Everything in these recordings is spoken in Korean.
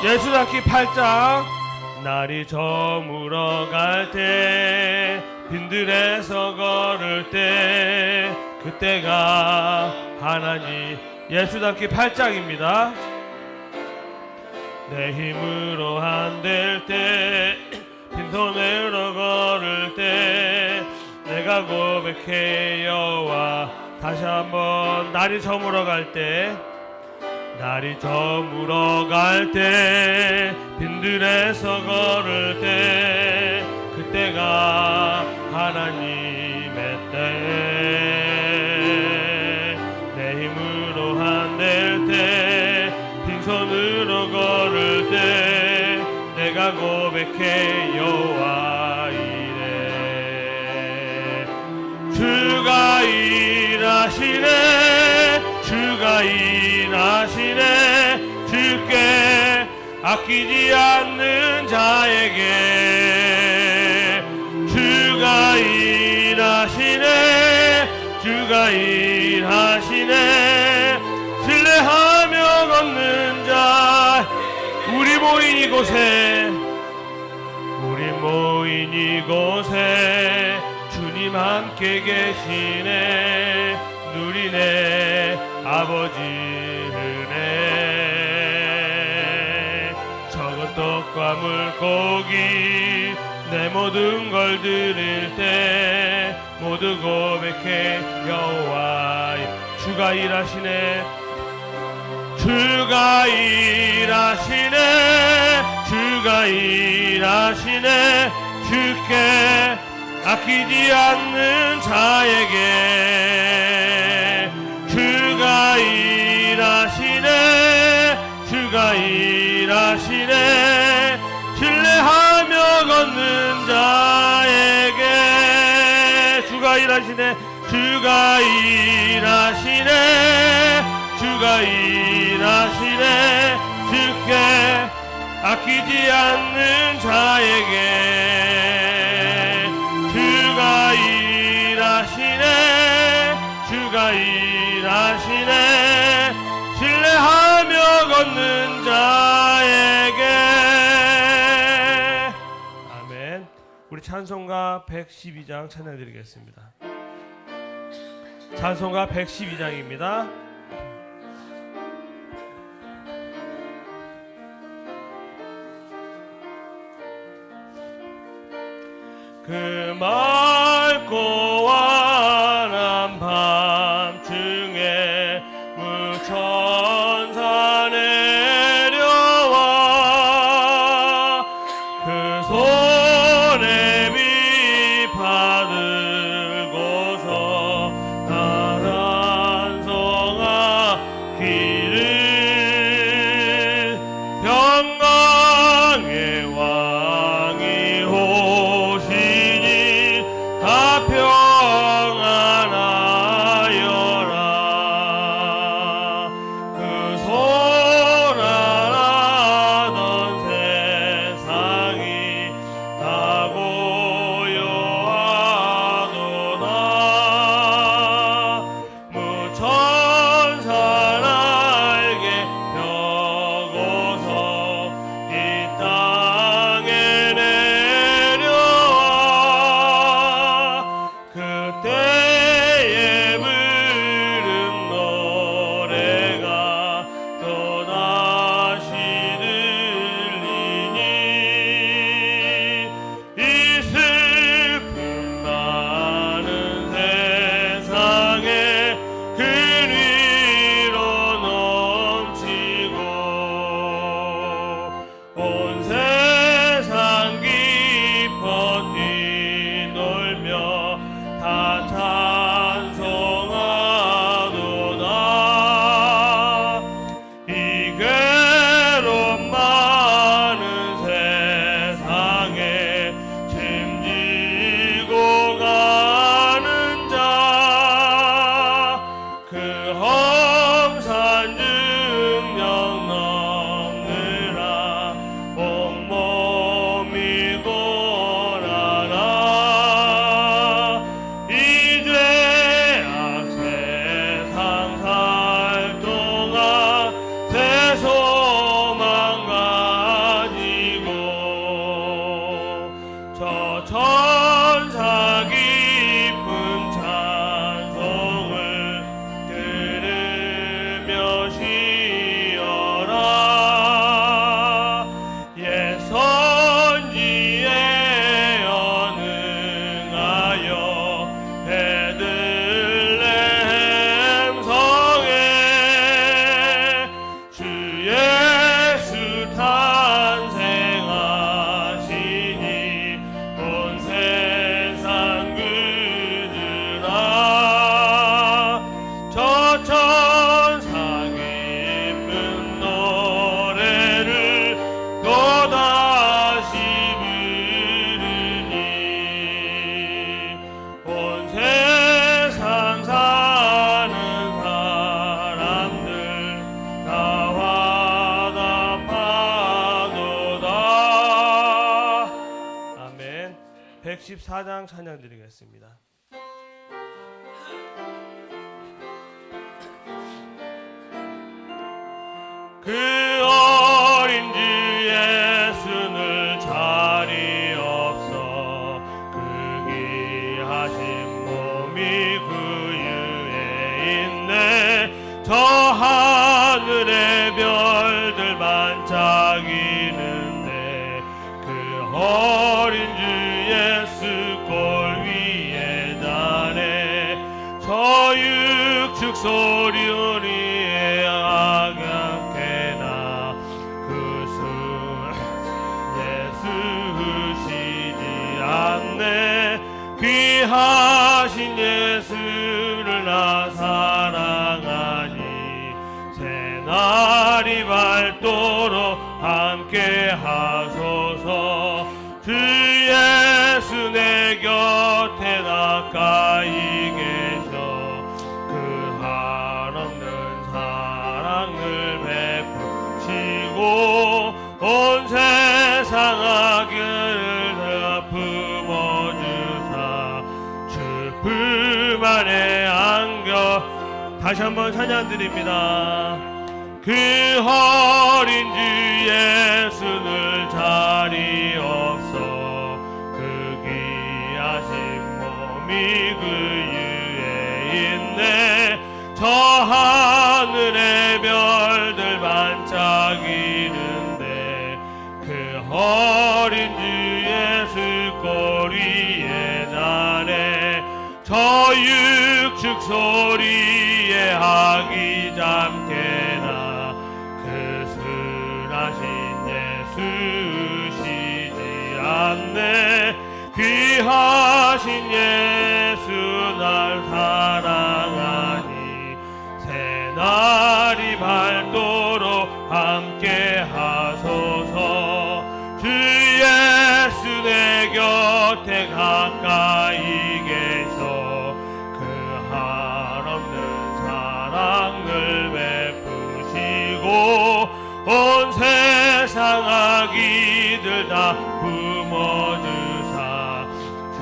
예수 닮기 8장. 날이 저물어 갈 때 빈들에서 걸을 때 그때가 하나님. 예수 닮기 8장입니다. 내 힘으로 안 될 때 빈손으로 걸을 때 내가 고백해 여호와. 다시 한번. 날이 저물어 갈 때, 날이 저물어 갈 때 빈들에서 걸을 때 그때가 하나님의 때. 내 힘으로 안 될 때 빈손으로 걸을 때 내가 고백해 여호와 이래. 주가 일하시네, 주가 일하시네. 주께 아끼지 않는 자에게 주가 일하시네, 주가 일하시네. 신뢰하며 걷는 자. 우리 모인 이곳에, 우리 모인 이곳에 주님 함께 계시네. 누리네 아버지 은혜. 적은 떡과 물고기 내 모든 걸 드릴 때 모두 고백해 여호와. 주가 일하시네, 주가 일하시네, 주가 일하시네. 주께 아끼지 않는 자에게 주가 일하시네, 주가 일하시네. 신뢰하며 걷는 자에게 주가 일하시네, 주가 일하시네, 주가 일하시네. 주께 아끼지 않는 자에게 주가 일하시네, 주가 일하시네. 신뢰하며 걷는 자에게. 아멘. 우리 찬송가 112장 찬양드리겠습니다. 찬송가 112장입니다. 그 맑고 환한 밤중에 무천사 내려와 그 손에 비파 들고서 나단성하기를 평강의 왕이 오시니 다 평안하여라. 54장 찬양 드리겠습니다. 그 어린 주 예수는 자리 없어 그 귀하신 몸이 그 위에 있네. 저 하늘의 별들 반짝이는데 그 어린 주 예수 골 위에 자네. 저 육축 소리 우리의 악양케나 그 수 예수 으시지 않네. 귀하신 예수를 나 사랑하니 새날이 밝도록 함께 하소서. 주 예수 내 곁에 가까이 계셔 그 한없는 사랑을 베푸시고 온 세상 악을 품어주사 주 품 안에 안겨. 다시 한번 찬양 드립니다. 그 어린 주 예수는 자리 없어 그 귀하신 몸이 그 위에 있네. 저 하늘의 별들 반짝이는데 그 어린 주 예수 골 위에 자네. 저 육축 소리에 하기 잠께나 그 순하신 예수 으시지 않네. 귀하신 예수 날 사랑하니 새날이 밝도록 함께 하소서. 주 예수 내 곁에 가까이 계셔 그 한없는 사랑을 베푸시고 온 세상 악이들 다 품어주사 주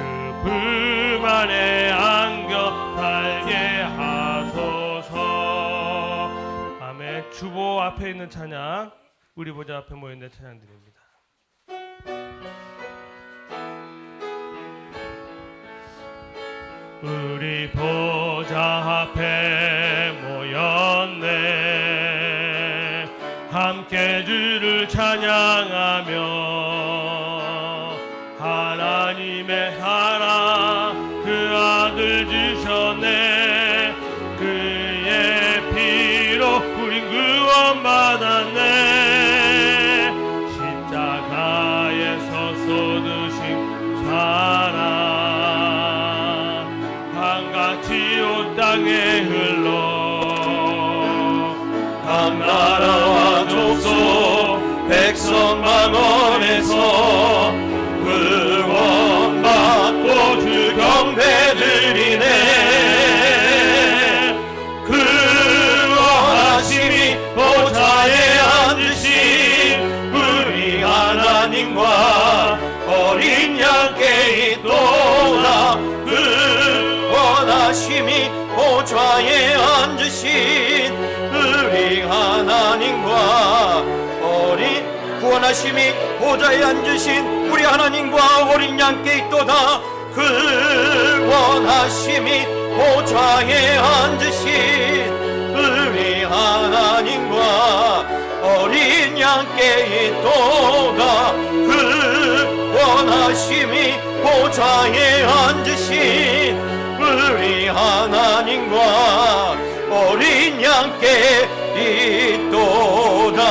품 안에 안겨 살게 하소서. 아멘. 주보 앞에 있는 찬양, 우리 보좌 앞에 모여있는 찬양 드립니다. 우리 보좌 앞에 모였네. 함께 주를 찬양하며 하나님의 사랑 그 아들 주셨네. 그의 피로 우린 구원받았네. 십자가에서 쏟으신 사랑 한같이 온 땅에 흘러 각 나라와 족속 백성 방언에서 구원받고 주 경배드리네. 그 원하심이 보좌에 앉으신 우리 하나님과 어린 양께 있도다. 그 원하심이 보좌에 앉으신 우리 하나님과 어린 구원하심이 보좌에 앉으신 우리 하나님과 어린 양께 있도다. 그 원하심이 보좌에 앉으신 우리 하나님과 어린 양께 있도다. 그 원하심이 보좌에 앉으신 우리 하나님과 어린 양께 있도다.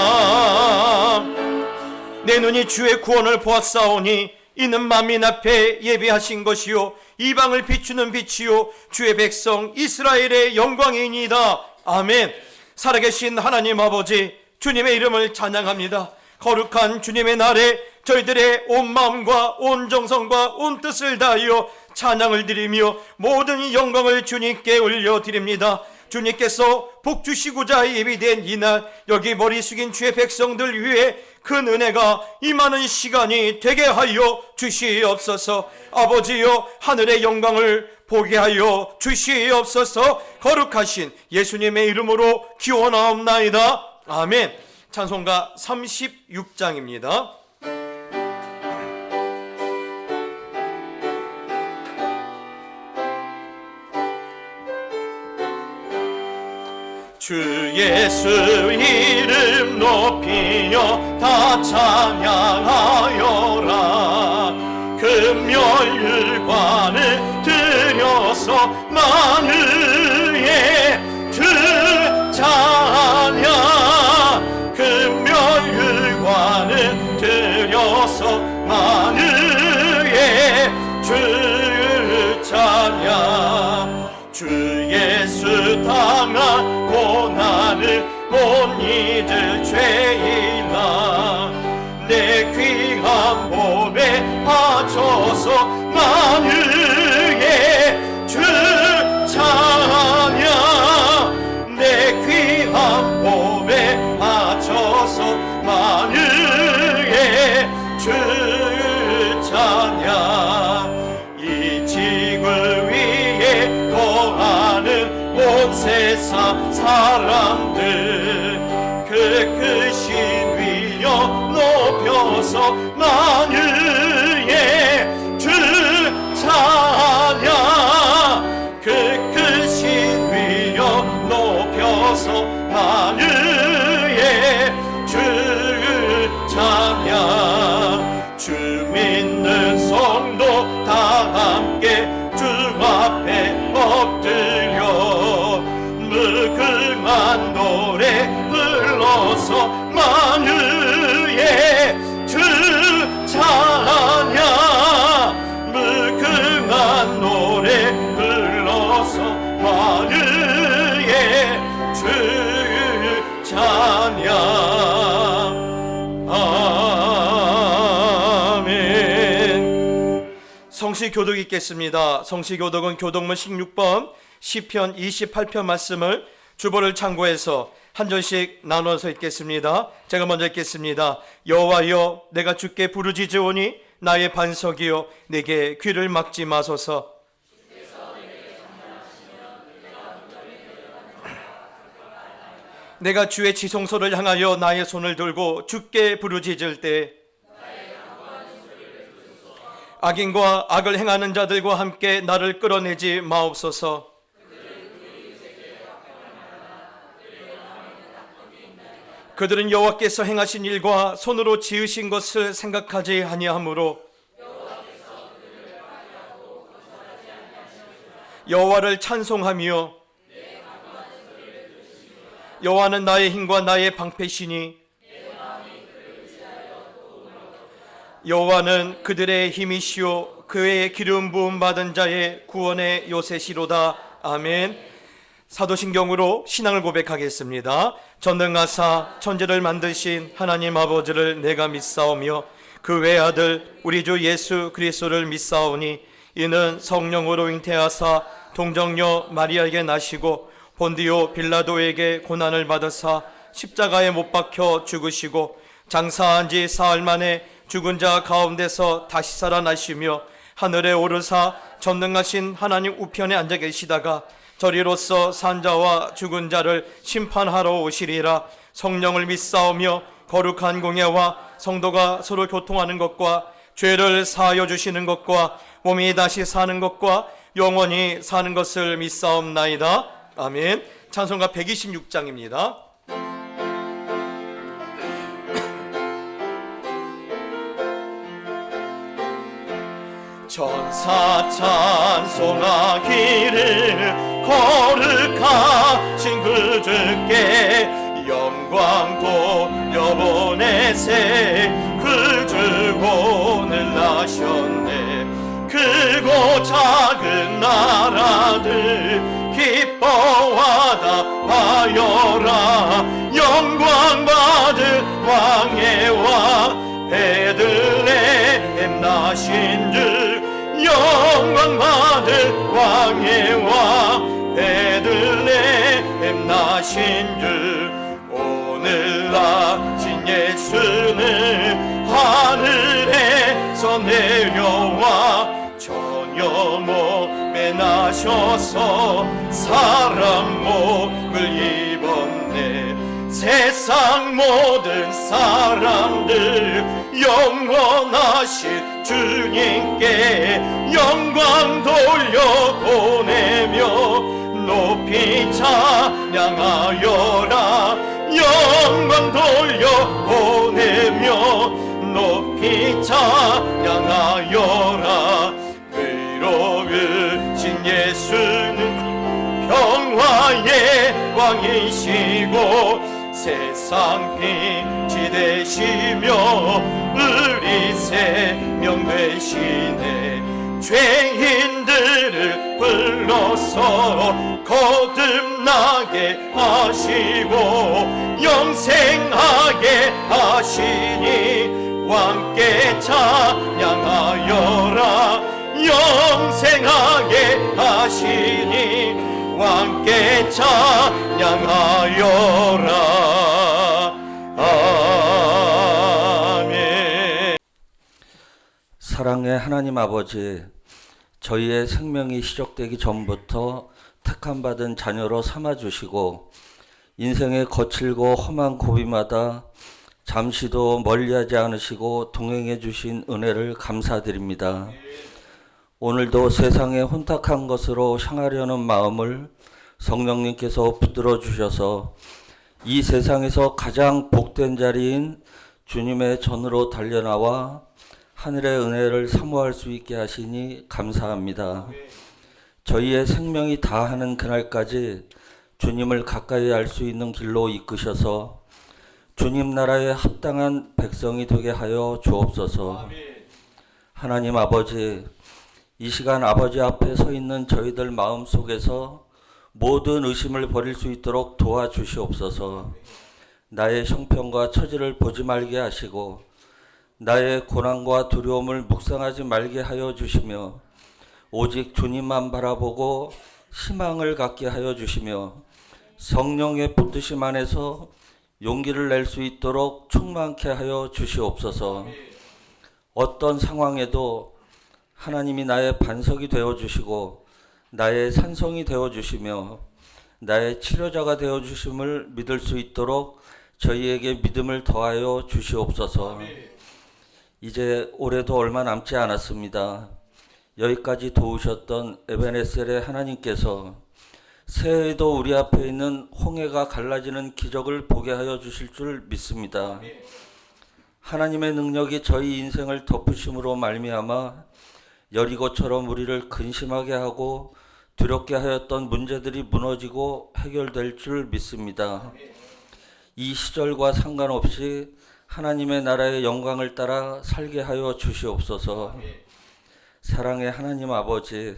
내 눈이 주의 구원을 보았사오니 이는 만민 앞에 예비하신 것이요 이방을 비추는 빛이요 주의 백성 이스라엘의 영광이니이다. 아멘. 살아계신 하나님 아버지, 주님의 이름을 찬양합니다. 거룩한 주님의 날에 저희들의 온 마음과 온 정성과 온 뜻을 다하여 찬양을 드리며 모든 영광을 주님께 올려드립니다. 주님께서 복 주시고자 예비된 이날 여기 머리 숙인 주의 백성들 위해 큰 은혜가 임하는 시간이 되게 하여 주시옵소서. 아버지여, 하늘의 영광을 보게 하여 주시옵소서. 거룩하신 예수님의 이름으로 기원하옵나이다. 아멘. 찬송가 36장입니다. 주 예수 이름 높이며 다 찬양하여라. 금멸관을 들여서 만유의 주 찬양. 금멸관을 들여서 만유의 주 찬양. 주 예수 당한 고난을 못 잊을 죄인아, 내 귀한 몸에 바쳐서 만유의 주 찬양. 내 귀한 몸에 바쳐서 만유의 주 찬양. 이 지구 위에 거하는 온 세상 사람들 그 크신 위여 높여서 만유의 주 찬양. 그 크신 위여 높여서 만유의 주 찬양. 주 믿는 성도 다 함께 주 앞에 엎드려 무궁한 노래 불러서 만유의 주 찬양. 무궁한 노래 불러서 만유의 주 찬양. 아멘. 성시교독 읽겠습니다. 성시교독은 교독문 16번 시편 28편 말씀을 주보를 참고해서 한 절씩 나눠서 읽겠습니다. 제가 먼저 읽겠습니다. 여호와여, 내가 주께 부르짖으오니 나의 반석이여, 내게 귀를 막지 마소서. 내가 주의 지성소를 향하여 나의 손을 들고 주께 부르짖을 때 악인과 악을 행하는 자들과 함께 나를 끌어내지 마옵소서. 그들은 여호와께서 행하신 일과 손으로 지으신 것을 생각하지 아니하므로 여호와를 찬송하며 여호와는 나의 힘과 나의 방패시니 여호와는 그들의 힘이시오 그의 기름 부음 받은 자의 구원의 요새시로다. 아멘. 사도신경으로 신앙을 고백하겠습니다. 전능하사 천지를 만드신 하나님 아버지를 내가 믿사오며 그 외아들 우리 주 예수 그리스도를 믿사오니 이는 성령으로 잉태하사 동정녀 마리아에게 나시고 본디오 빌라도에게 고난을 받으사 십자가에 못 박혀 죽으시고 장사한 지 사흘 만에 죽은 자 가운데서 다시 살아나시며 하늘에 오르사 전능하신 하나님 우편에 앉아 계시다가 저리로서 산자와 죽은 자를 심판하러 오시리라. 성령을 믿사오며 거룩한 공예와 성도가 서로 교통하는 것과 죄를 사하여 주시는 것과 몸이 다시 사는 것과 영원히 사는 것을 믿사옵나이다. 아멘. 찬송가 126장입니다. 천사 찬송하기를 거룩하신 그 주께 영광 돌려보내세. 그 주 오늘 나셨네. 크고 작은 나라들 기뻐하다 하여라. 영광 받을 왕의 왕 베들레헴 나신 주. 영광 받을 왕의 왕 베들레헴 하신 줄 오늘 아신 예수는 하늘에서 내려와 전혀 몸에 나셔서 사람 몸을 입었네. 세상 모든 사람들 영원하신 주님께 영광 돌려보내며 높이 찬양하여라. 영광 돌려보내며 높이 찬양하여라. 의로우신 예수는 평화의 왕이시고 세상 빛이 되시며 우리 생명 되시네. 죄인들을 불러서 거듭나게 하시고 영생하게 하시니 왕께 찬양하여라. 영생하게 하시니 왕께 찬양하여라. 아멘. 사랑의 하나님 아버지, 저희의 생명이 시작되기 전부터 택함받은 자녀로 삼아주시고 인생의 거칠고 험한 고비마다 잠시도 멀리하지 않으시고 동행해 주신 은혜를 감사드립니다. 오늘도 세상에 혼탁한 것으로 향하려는 마음을 성령님께서 붙들어 주셔서 이 세상에서 가장 복된 자리인 주님의 전으로 달려나와 하늘의 은혜를 사모할 수 있게 하시니 감사합니다. 저희의 생명이 다하는 그날까지 주님을 가까이 알 수 있는 길로 이끄셔서 주님 나라에 합당한 백성이 되게 하여 주옵소서. 하나님 아버지, 이 시간 아버지 앞에 서 있는 저희들 마음 속에서 모든 의심을 버릴 수 있도록 도와주시옵소서. 나의 형편과 처지를 보지 말게 하시고 나의 고난과 두려움을 묵상하지 말게 하여 주시며 오직 주님만 바라보고 희망을 갖게 하여 주시며 성령의 붙드심 안에서 용기를 낼 수 있도록 충만케 하여 주시옵소서. 어떤 상황에도 하나님이 나의 반석이 되어 주시고 나의 산성이 되어 주시며 나의 치료자가 되어 주심을 믿을 수 있도록 저희에게 믿음을 더하여 주시옵소서. 이제 올해도 얼마 남지 않았습니다. 여기까지 도우셨던 에베네셀의 하나님께서 새해에도 우리 앞에 있는 홍해가 갈라지는 기적을 보게 하여 주실 줄 믿습니다. 하나님의 능력이 저희 인생을 덮으심으로 말미암아 여리고처럼 우리를 근심하게 하고 두렵게 하였던 문제들이 무너지고 해결될 줄 믿습니다. 이 시절과 상관없이 하나님의 나라의 영광을 따라 살게 하여 주시옵소서. 사랑의 하나님 아버지,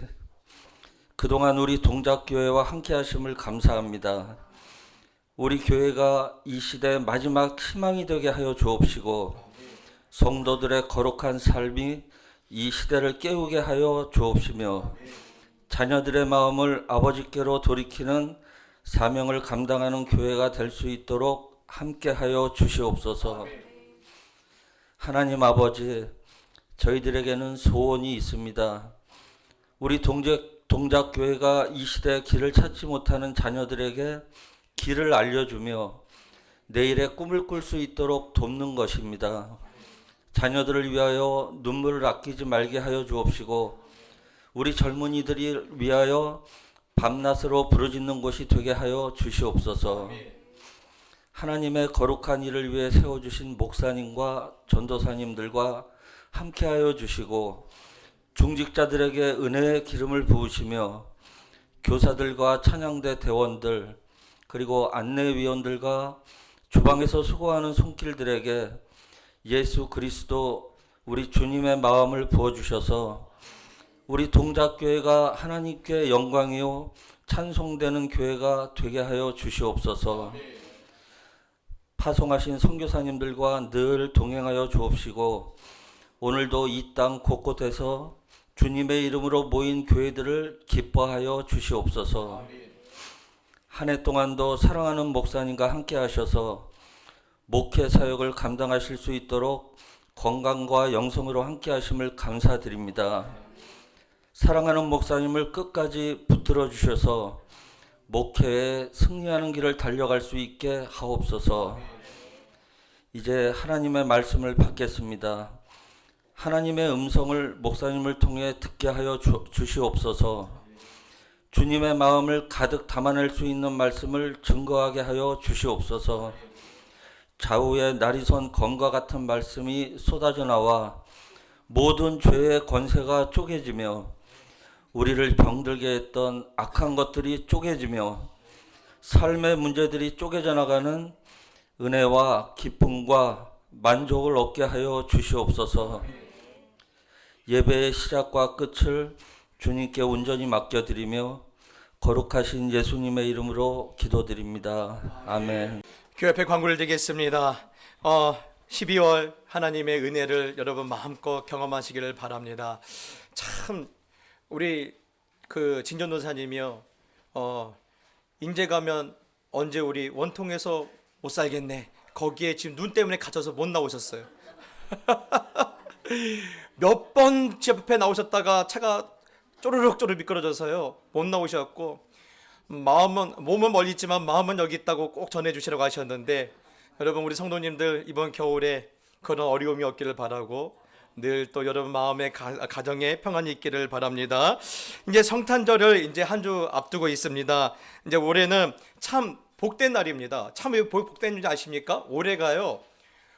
그동안 우리 동작교회와 함께 하심을 감사합니다. 우리 교회가 이 시대의 마지막 희망이 되게 하여 주옵시고 성도들의 거룩한 삶이 이 시대를 깨우게 하여 주옵시며 자녀들의 마음을 아버지께로 돌이키는 사명을 감당하는 교회가 될 수 있도록 함께 하여 주시옵소서. 하나님 아버지, 저희들에게는 소원이 있습니다. 우리 동작교회가 이 시대의 길을 찾지 못하는 자녀들에게 길을 알려주며 내일의 꿈을 꿀 수 있도록 돕는 것입니다. 자녀들을 위하여 눈물을 아끼지 말게 하여 주옵시고 우리 젊은이들이 위하여 밤낮으로 부르짖는 곳이 되게 하여 주시옵소서. 하나님의 거룩한 일을 위해 세워주신 목사님과 전도사님들과 함께하여 주시고 중직자들에게 은혜의 기름을 부으시며 교사들과 찬양대 대원들 그리고 안내위원들과 주방에서 수고하는 손길들에게 예수 그리스도 우리 주님의 마음을 부어주셔서 우리 동작교회가 하나님께 영광이요 찬송되는 교회가 되게 하여 주시옵소서. 파송하신 선교사님들과 늘 동행하여 주옵시고 오늘도 이 땅 곳곳에서 주님의 이름으로 모인 교회들을 기뻐하여 주시옵소서. 한 해 동안도 사랑하는 목사님과 함께 하셔서 목회 사역을 감당하실 수 있도록 건강과 영성으로 함께 하심을 감사드립니다. 사랑하는 목사님을 끝까지 붙들어 주셔서 목회에 승리하는 길을 달려갈 수 있게 하옵소서. 이제 하나님의 말씀을 받겠습니다. 하나님의 음성을 목사님을 통해 듣게 하여 주시옵소서. 주님의 마음을 가득 담아낼 수 있는 말씀을 증거하게 하여 주시옵소서. 좌우에 날이 선 검과 같은 말씀이 쏟아져 나와 모든 죄의 권세가 쪼개지며 우리를 병들게 했던 악한 것들이 쪼개지며 삶의 문제들이 쪼개져 나가는 은혜와 기쁨과 만족을 얻게 하여 주시옵소서. 예배의 시작과 끝을 주님께 온전히 맡겨드리며 거룩하신 예수님의 이름으로 기도드립니다. 아멘. 교회 앞에 광고를 드리겠습니다. 12월 하나님의 은혜를 여러분 마음껏 경험하시기를 바랍니다. 참 우리 그 진전도사님이요, 인제 가면 언제 우리 원통에서 못 살겠네, 거기에 지금 눈 때문에 갇혀서 못 나오셨어요. 몇 번 집 앞에 나오셨다가 차가 쪼르륵 미끄러져서요 못 나오셨고, 몸은 멀리 있지만 마음은 여기 있다고 꼭 전해주시라고 하셨는데, 여러분 우리 성도님들 이번 겨울에 그런 어려움이 없기를 바라고 늘 또 여러분 마음의 가정에 평안이 있기를 바랍니다. 이제 성탄절을 이제 한 주 앞두고 있습니다. 이제 올해는 참 복된 날입니다. 참 왜 복된 줄 아십니까? 올해가요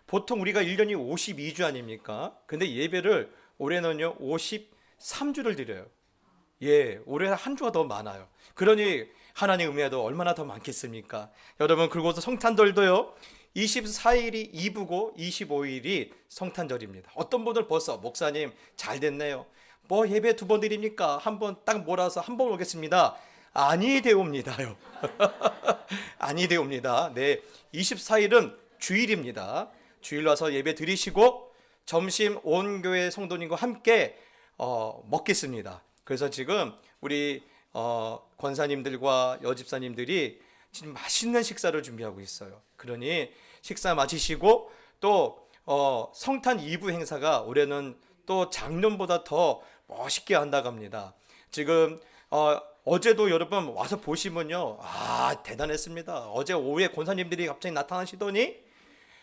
보통 우리가 1년이 52주 아닙니까? 근데 예배를 올해는요 53주를 드려요. 예, 올해 한 주가 더 많아요. 그러니 하나님의 은혜도 얼마나 더 많겠습니까? 여러분, 그리고 성탄절도요 24일이 이브고 25일이 성탄절입니다. 어떤 분들 벌써 목사님 잘 됐네요, 뭐 예배 2번 드립니까? 한 번 딱 몰아서 한 번 오겠습니다. 아니 되옵니다요. 아니 되옵니다. 네, 24일은 주일입니다. 주일 와서 예배 드리시고 점심 온 교회 성도님과 함께 먹겠습니다. 그래서 지금 우리 권사님들과 여집사님들이 지금 맛있는 식사를 준비하고 있어요. 그러니 식사 마치시고 또 성탄 2부 행사가 올해는 또 작년보다 더 멋있게 한다고 합니다. 지금 어제도 여러분 와서 보시면요, 대단했습니다. 어제 오후에 권사님들이 갑자기 나타나시더니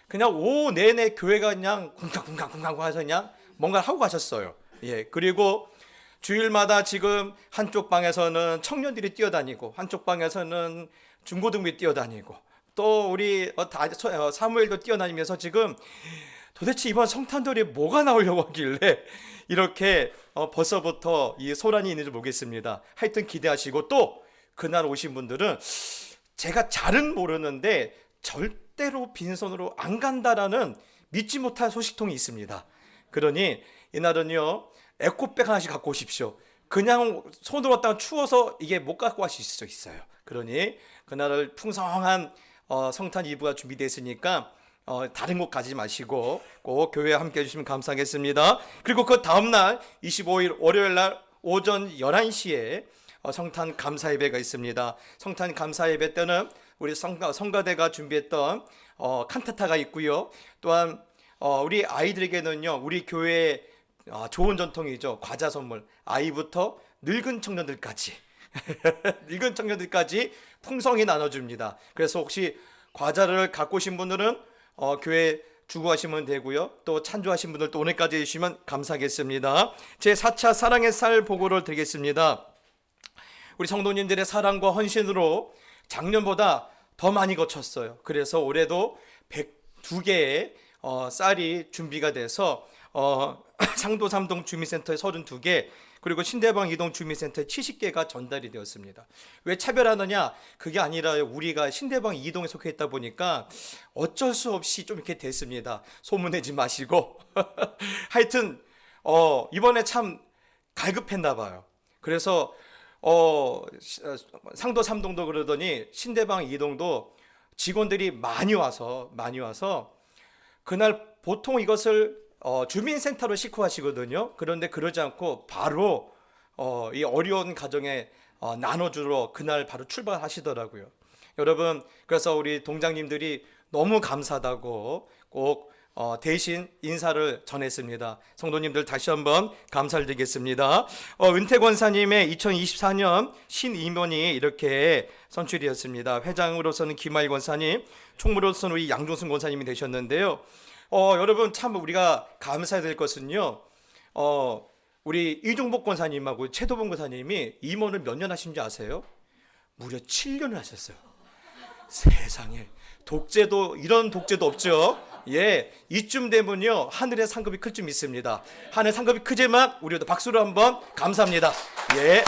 그냥 오후 내내 교회가 그냥 쿵쾅쿵쾅쿵쾅 해서 그냥 뭔가를 하고 가셨어요. 예, 그리고 주일마다 지금 한쪽 방에서는 청년들이 뛰어다니고 한쪽 방에서는 중고등부이 뛰어다니고 또 우리 사무엘도 뛰어다니면서 지금 도대체 이번 성탄절에 뭐가 나오려고 하길래 이렇게 벌써부터 이 소란이 있는지 모르겠습니다. 하여튼 기대하시고, 또 그날 오신 분들은 제가 잘은 모르는데 절대로 빈손으로 안 간다라는 믿지 못할 소식통이 있습니다. 그러니 이날은요 에코백 하나씩 갖고 오십시오. 그냥 손으로 왔다가 추워서 이게 못 갖고 가실 수 있어요. 그러니 그날을 풍성한 성탄 2부가 준비되어 있으니까 다른 곳 가지 마시고 꼭 교회에 함께 해주시면 감사하겠습니다. 그리고 그 다음날 25일 월요일날 오전 11시에 성탄 감사 예배가 있습니다. 성탄 감사 예배 때는 우리 성가대가 준비했던 칸타타가 있고요. 또한 우리 아이들에게는요 우리 교회의 좋은 전통이죠. 과자 선물, 아이부터 늙은 청년들까지 늙은 청년들까지 풍성히 나눠줍니다. 그래서 혹시 과자를 갖고 오신 분들은 교회 주고 하시면 되고요. 또 찬조하신 분들 또 오늘까지 해주시면 감사하겠습니다. 제 4차 사랑의 쌀 보고를 드리겠습니다. 우리 성도님들의 사랑과 헌신으로 작년보다 더 많이 거쳤어요. 그래서 올해도 102개의 쌀이 준비가 돼서 상도 3동 주민센터에 32개, 그리고 신대방 2동 주민센터에 70개가 전달이 되었습니다. 왜 차별하느냐? 그게 아니라 우리가 신대방 2동에 속해 있다 보니까 어쩔 수 없이 좀 이렇게 됐습니다. 소문내지 마시고 하여튼 이번에 참 갈급했나 봐요. 그래서 상도 3동도 그러더니 신대방 2동도 직원들이 많이 와서 그날 보통 이것을 주민센터로 식후하시거든요. 그런데 그러지 않고 바로 이 어려운 가정에 나눠주러 그날 바로 출발하시더라고요. 여러분, 그래서 우리 동장님들이 너무 감사하다고 꼭 대신 인사를 전했습니다. 성도님들 다시 한번 감사를 드리겠습니다. 은퇴권사님의 2024년 신임원이 이렇게 선출이었습니다. 회장으로서는 김하일 권사님, 총무로서는 우리 양종순 권사님이 되셨는데요. 여러분 참 우리가 감사해야 될 것은요, 우리 이종복 권사님하고 최도봉 권사님이 임원을 몇 년 하신지 아세요? 무려 7년을 하셨어요. 세상에, 독재도 이런 독재도 없죠. 예, 이쯤 되면요 하늘의 상급이 클 줄 믿습니다. 하늘 상급이 크지만 우리도 박수로 한번 감사합니다. 예,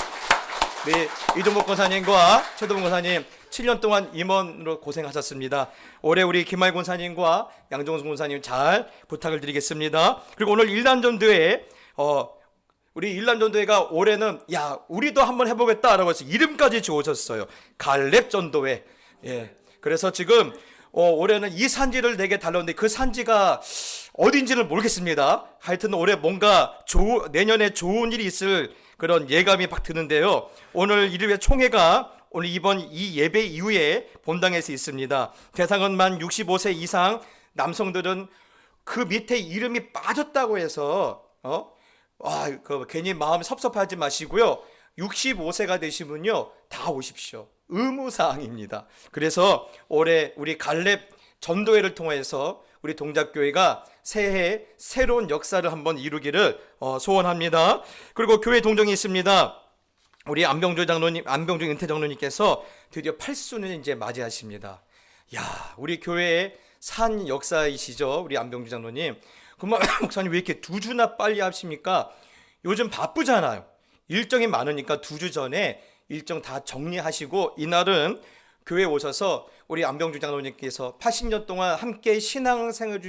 우리 이종복 권사님과 최도봉 권사님 7년 동안 임원으로 고생하셨습니다. 올해 우리 김하일 권사님과 양종순 권사님 잘 부탁을 드리겠습니다. 그리고 오늘 일남전도회 우리 일남전도회가 올해는 야 우리도 한번 해보겠다라고 해서 이름까지 지어오셨어요. 갈렙전도회. 예, 그래서 지금 올해는 이 산지를 내게 달라는데 그 산지가 어딘지는 모르겠습니다. 하여튼 올해 뭔가 내년에 좋은 일이 있을 그런 예감이 막 드는데요. 오늘 일요일 총회가 오늘 이번 이 예배 이후에 본당에서 있습니다. 대상은 만 65세 이상 남성들은 그 밑에 이름이 빠졌다고 해서 괜히 마음이 섭섭하지 마시고요. 65세가 되시면요 다 오십시오. 의무사항입니다. 그래서 올해 우리 갈렙 전도회를 통해서 우리 동작교회가 새해 새로운 역사를 한번 이루기를 소원합니다. 그리고 교회 동정이 있습니다. 우리 안병주 은퇴 장로님께서 드디어 8수년을 이제 맞이하십니다. 야, 우리 교회의 산 역사이시죠, 우리 안병주 장로님. 그만 목사님 왜 이렇게 2주나 빨리 하십니까? 요즘 바쁘잖아요. 일정이 많으니까 2주 전에 일정 다 정리하시고 이날은 교회에 오셔서 우리 안병주 장로님께서 80년 동안 함께 신앙생활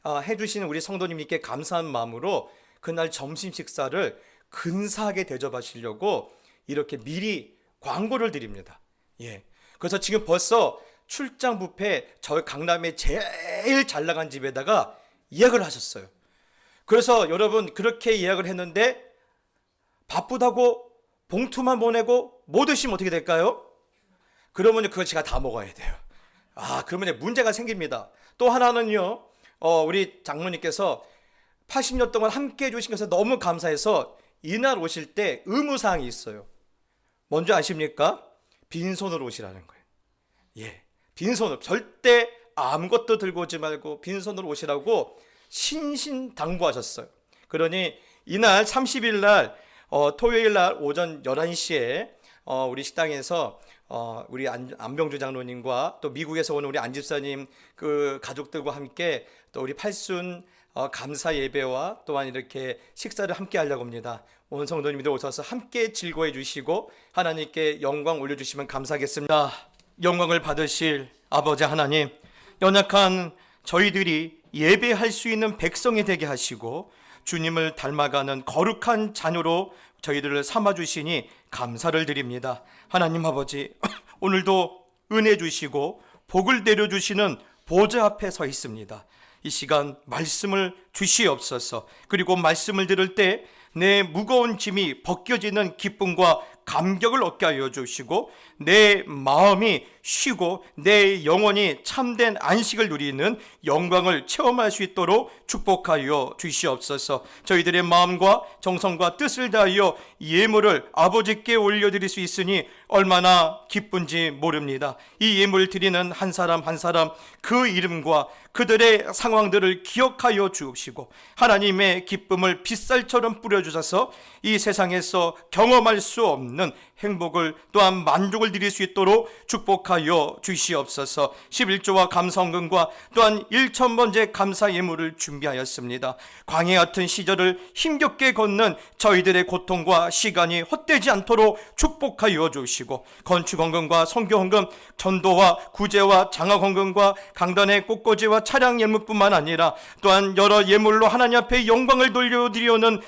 해주신 우리 성도님께 감사한 마음으로 그날 점심 식사를 근사하게 대접하시려고 이렇게 미리 광고를 드립니다. 예. 그래서 지금 벌써 출장 뷔페 저 강남에 제일 잘 나간 집에다가 예약을 하셨어요. 그래서 여러분 그렇게 예약을 했는데 바쁘다고 봉투만 보내고 못 드시면 어떻게 될까요? 그러면 그거 제가 다 먹어야 돼요. 그러면 문제가 생깁니다. 또 하나는요, 우리 장로님께서 80년 동안 함께 해주신 것에 너무 감사해서 이날 오실 때 의무사항이 있어요. 뭔지 아십니까? 빈손으로 오시라는 거예요. 예, 빈손으로 절대 아무것도 들고 오지 말고 빈손으로 오시라고 신신당부하셨어요. 그러니 이날 30일 날 토요일 날 오전 11시에 우리 식당에서 우리 안병주 장로님과 또 미국에서 오는 우리 안 집사님 그 가족들과 함께 또 우리 팔순 감사 예배와 또한 이렇게 식사를 함께 하려고 합니다. 온 성도님들 오셔서 함께 즐거워해 주시고 하나님께 영광 올려주시면 감사하겠습니다. 영광을 받으실 아버지 하나님, 연약한 저희들이 예배할 수 있는 백성이 되게 하시고 주님을 닮아가는 거룩한 자녀로 저희들을 삼아주시니 감사를 드립니다. 하나님 아버지, 오늘도 은혜 주시고 복을 내려주시는 보좌 앞에 서 있습니다. 이 시간 말씀을 주시옵소서. 그리고 말씀을 들을 때 내 무거운 짐이 벗겨지는 기쁨과 감격을 얻게 하여 주시고 내 마음이 쉬고 내 영혼이 참된 안식을 누리는 영광을 체험할 수 있도록 축복하여 주시옵소서. 저희들의 마음과 정성과 뜻을 다하여 예물을 아버지께 올려드릴 수 있으니 얼마나 기쁜지 모릅니다. 이 예물 드리는 한 사람 한 사람 그 이름과 그들의 상황들을 기억하여 주옵시고 하나님의 기쁨을 빗살처럼 뿌려주셔서 이 세상에서 경험할 수 없는 행복을 또한 만족을 드릴 수 있도록 축복하여 주시옵소서. 11조와 감사헌금과 또한 1,000번째 감사 예물을 준비하였습니다. 광야 같은 시절을 힘겹게 걷는 저희들의 고통과 시간이 헛되지 않도록 축복하여 주시고 건축헌금과 성교헌금, 전도와 구제와 장학헌금과 강단의 꽃꽂이와 차량 예물뿐만 아니라 또한 여러 예물로 하나님 앞에 영광을 돌려드리려는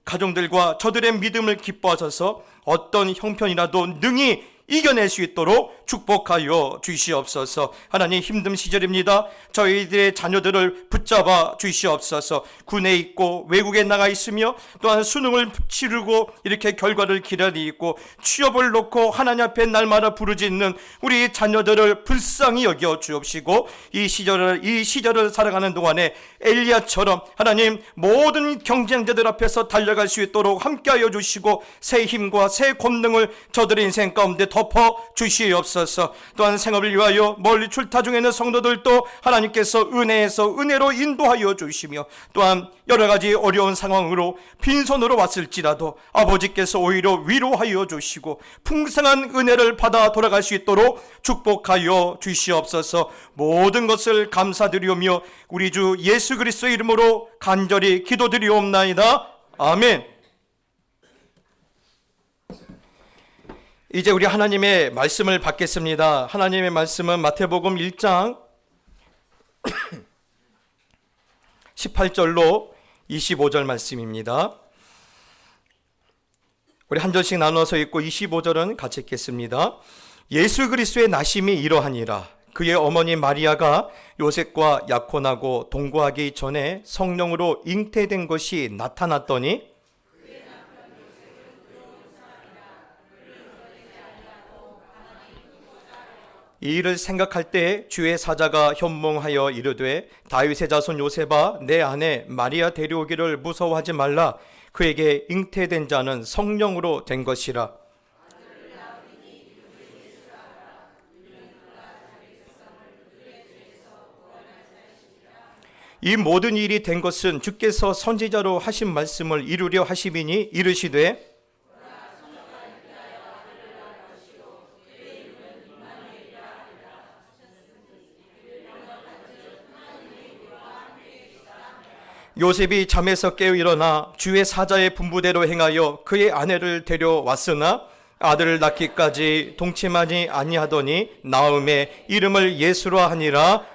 가정들과 저들의 믿음을 기뻐하셔서 어떤 형편이라도 능히 이겨낼 수 있도록 축복하여 주시옵소서. 하나님, 힘든 시절입니다. 저희들의 자녀들을 붙잡아 주시옵소서. 군에 있고 외국에 나가 있으며 또한 수능을 치르고 이렇게 결과를 기다리고 취업을 놓고 하나님 앞에 날마다 부르짖는 우리 자녀들을 불쌍히 여겨 주옵시고, 이 시절을 살아가는 동안에 엘리야처럼 하나님 모든 경쟁자들 앞에서 달려갈 수 있도록 함께하여 주시고, 새 힘과 새 권능을 저들의 인생 가운데 덮어 주시옵소서. 또한 생업을 위하여 멀리 출타 중에 있는 성도들도 하나님께서 은혜에서 은혜로 인도하여 주시며, 또한 여러 가지 어려운 상황으로 빈손으로 왔을지라도 아버지께서 오히려 위로하여 주시고 풍성한 은혜를 받아 돌아갈 수 있도록 축복하여 주시옵소서. 모든 것을 감사드리오며 우리 주 예수 그리스도의 이름으로 간절히 기도드리옵나이다. 아멘. 이제 우리 하나님의 말씀을 받겠습니다. 하나님의 말씀은 마태복음 1장 18절로 25절 말씀입니다. 우리 한 절씩 나눠서 읽고 25절은 같이 읽겠습니다. 예수 그리스도의 나심이 이러하니라. 그의 어머니 마리아가 요셉과 약혼하고 동거하기 전에 성령으로 잉태된 것이 나타났더니 이 일을 생각할 때 주의 사자가 현몽하여 이르되 다윗의 자손 요셉아, 내 아내 마리아 데려오기를 무서워하지 말라. 그에게 잉태된 자는 성령으로 된 것이라. 이 모든 일이 된 것은 주께서 선지자로 하신 말씀을 이루려 하심이니, 이르시되 요셉이 잠에서 깨어 일어나 주의 사자의 분부대로 행하여 그의 아내를 데려왔으나 아들을 낳기까지 동침하지 아니하더니 나음에 이름을 예수라 하니라.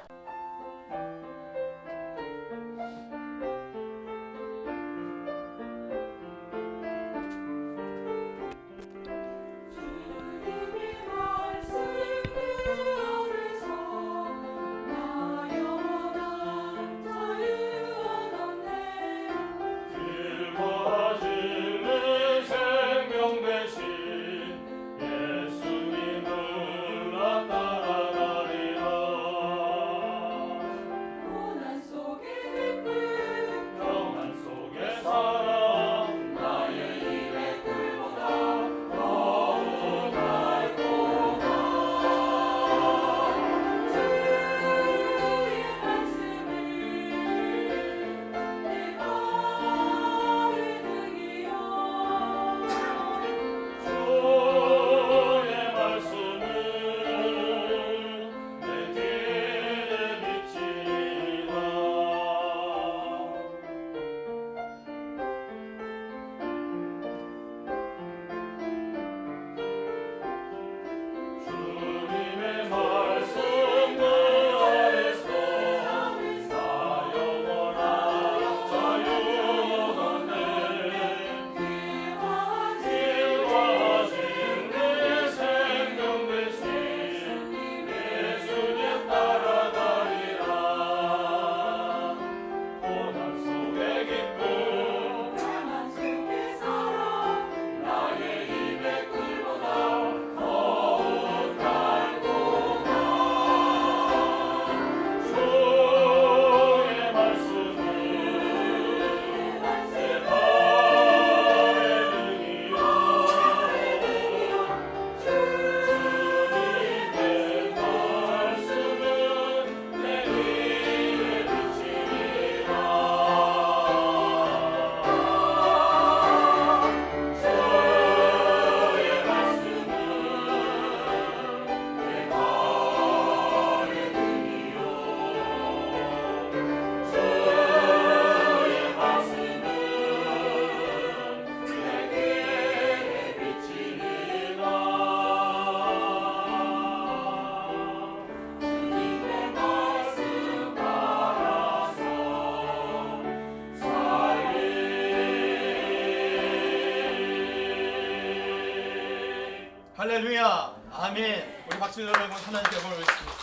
할렐루야. 아멘. 우리 박수 여러분 하나님께 영광을 올리겠습니다.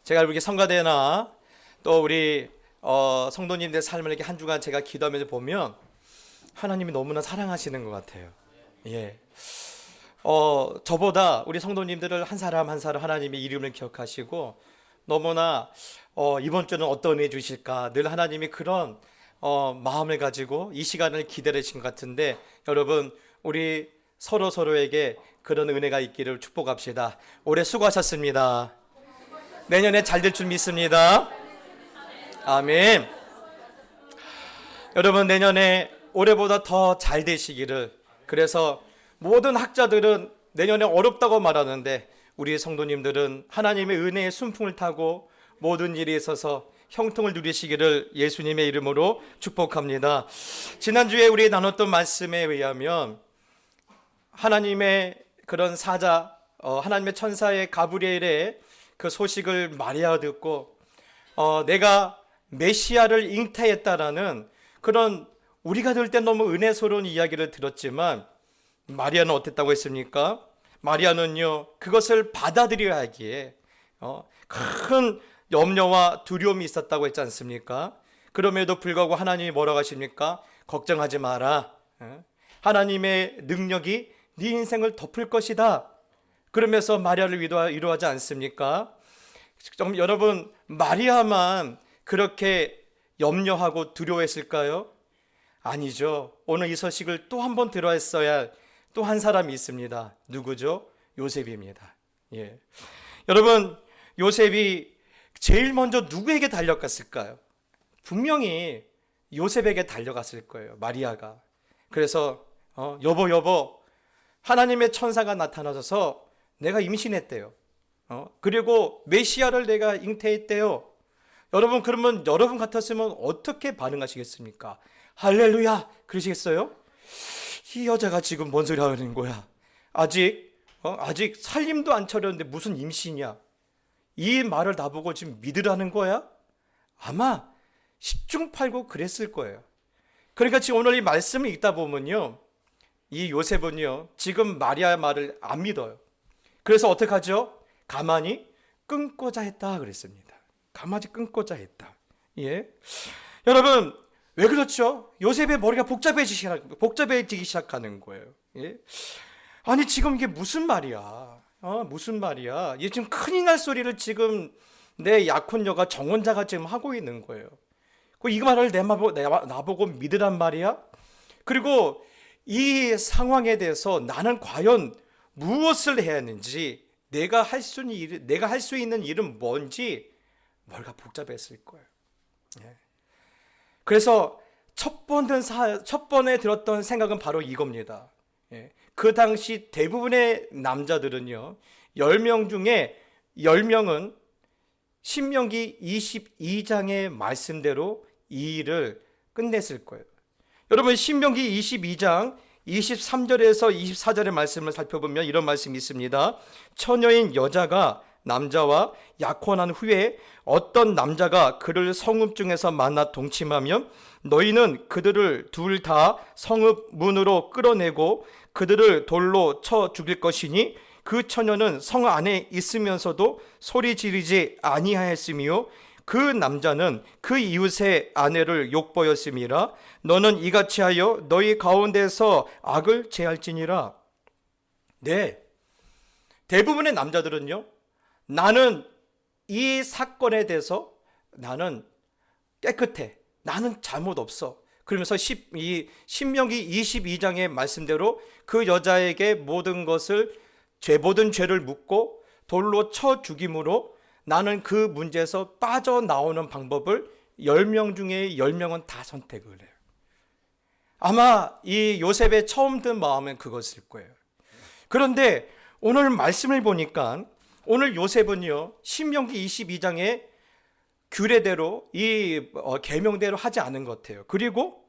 제가 이렇게 성가대나 또 우리 성도님들 삶을 이렇게 한 주간 제가 기도하면서 보면 하나님이 너무나 사랑하시는 것 같아요. 예. 저보다 우리 성도님들을 한 사람 한 사람 하나님의 이름을 기억하시고 너무나 이번 주는 어떤 은혜 주실까 늘 하나님이 그런 마음을 가지고 이 시간을 기다리신 것 같은데 여러분 우리 서로에게 그런 은혜가 있기를 축복합시다. 올해 수고하셨습니다. 내년에 잘 될 줄 믿습니다. 아멘. 여러분 내년에 올해보다 더 잘 되시기를. 그래서 모든 학자들은 내년에 어렵다고 말하는데 우리 성도님들은 하나님의 은혜의 순풍을 타고 모든 일에 있어서 형통을 누리시기를 예수님의 이름으로 축복합니다. 지난주에 우리 나눴던 말씀에 의하면 하나님의 그런 사자, 하나님의 천사의 가브리엘의 그 소식을 마리아가 듣고 내가 메시아를 잉태했다라는 그런 우리가 들을 때 너무 은혜스러운 이야기를 들었지만 마리아는 어땠다고 했습니까? 마리아는요 그것을 받아들여야 하기에 큰 염려와 두려움이 있었다고 했지 않습니까? 그럼에도 불구하고 하나님이 뭐라고 하십니까? 걱정하지 마라. 하나님의 능력이 네 인생을 덮을 것이다. 그러면서 마리아를 위로하지 않습니까? 여러분 마리아만 그렇게 염려하고 두려워했을까요? 아니죠. 오늘 이 소식을 또 한 번 들어야 할 또 한 사람이 있습니다. 누구죠? 요셉입니다. 예. 여러분 요셉이 제일 먼저 누구에게 달려갔을까요? 분명히 요셉에게 달려갔을 거예요. 마리아가. 그래서 여보 하나님의 천사가 나타나셔서 내가 임신했대요. 그리고 메시아를 내가 잉태했대요. 여러분 그러면 여러분 같았으면 어떻게 반응하시겠습니까? 할렐루야 그러시겠어요? 이 여자가 지금 뭔 소리 하는 거야? 아직 살림도 안 차렸는데 무슨 임신이야? 이 말을 나보고 지금 믿으라는 거야? 아마 10중 8구 그랬을 거예요. 그러니까 지금 오늘 이 말씀을 읽다 보면요 이 요셉은요 지금 마리아의 말을 안 믿어요. 그래서 어떻게 하죠? 가만히 끊고자 했다 그랬습니다. 가만히 끊고자 했다. 예, 여러분 왜 그렇죠? 요셉의 머리가 복잡해지기 시작하는 거예요. 예? 아니 지금 이게 무슨 말이야? 무슨 말이야? 얘 지금 큰일 날 소리를 지금 내 약혼녀가 정혼자가 지금 하고 있는 거예요. 이 말을 나보고 믿으란 말이야? 그리고 이 상황에 대해서 나는 과연 무엇을 해야 하는지 내가 할 수 있는 일은 뭔지 머리가 복잡했을 거예요. 예. 그래서 첫 번에 들었던 생각은 바로 이겁니다. 예. 그 당시 대부분의 남자들은요 10명 중에 10명은 신명기 22장의 말씀대로 이 일을 끝냈을 거예요. 여러분 신명기 22장 23절에서 24절의 말씀을 살펴보면 이런 말씀이 있습니다. 처녀인 여자가 남자와 약혼한 후에 어떤 남자가 그를 성읍 중에서 만나 동침하면 너희는 그들을 둘 다 성읍 문으로 끌어내고 그들을 돌로 쳐 죽일 것이니 그 처녀는 성 안에 있으면서도 소리 지르지 아니하였으며 그 남자는 그 이웃의 아내를 욕보였음이라. 너는 이같이 하여 너희 가운데서 악을 제할지니라. 네, 대부분의 남자들은요 나는 이 사건에 대해서 나는 깨끗해, 나는 잘못 없어, 그러면서 신명기 22장의 말씀대로 그 여자에게 모든 죄를 묻고 돌로 쳐 죽임으로 나는 그 문제에서 빠져나오는 방법을 10명 중에 10명은 다 선택을 해요. 아마 이 요셉의 처음 든 마음은 그것일 거예요. 그런데 오늘 말씀을 보니까 오늘 요셉은요 신명기 22장의 규례대로 이 계명대로 하지 않은 것 같아요. 그리고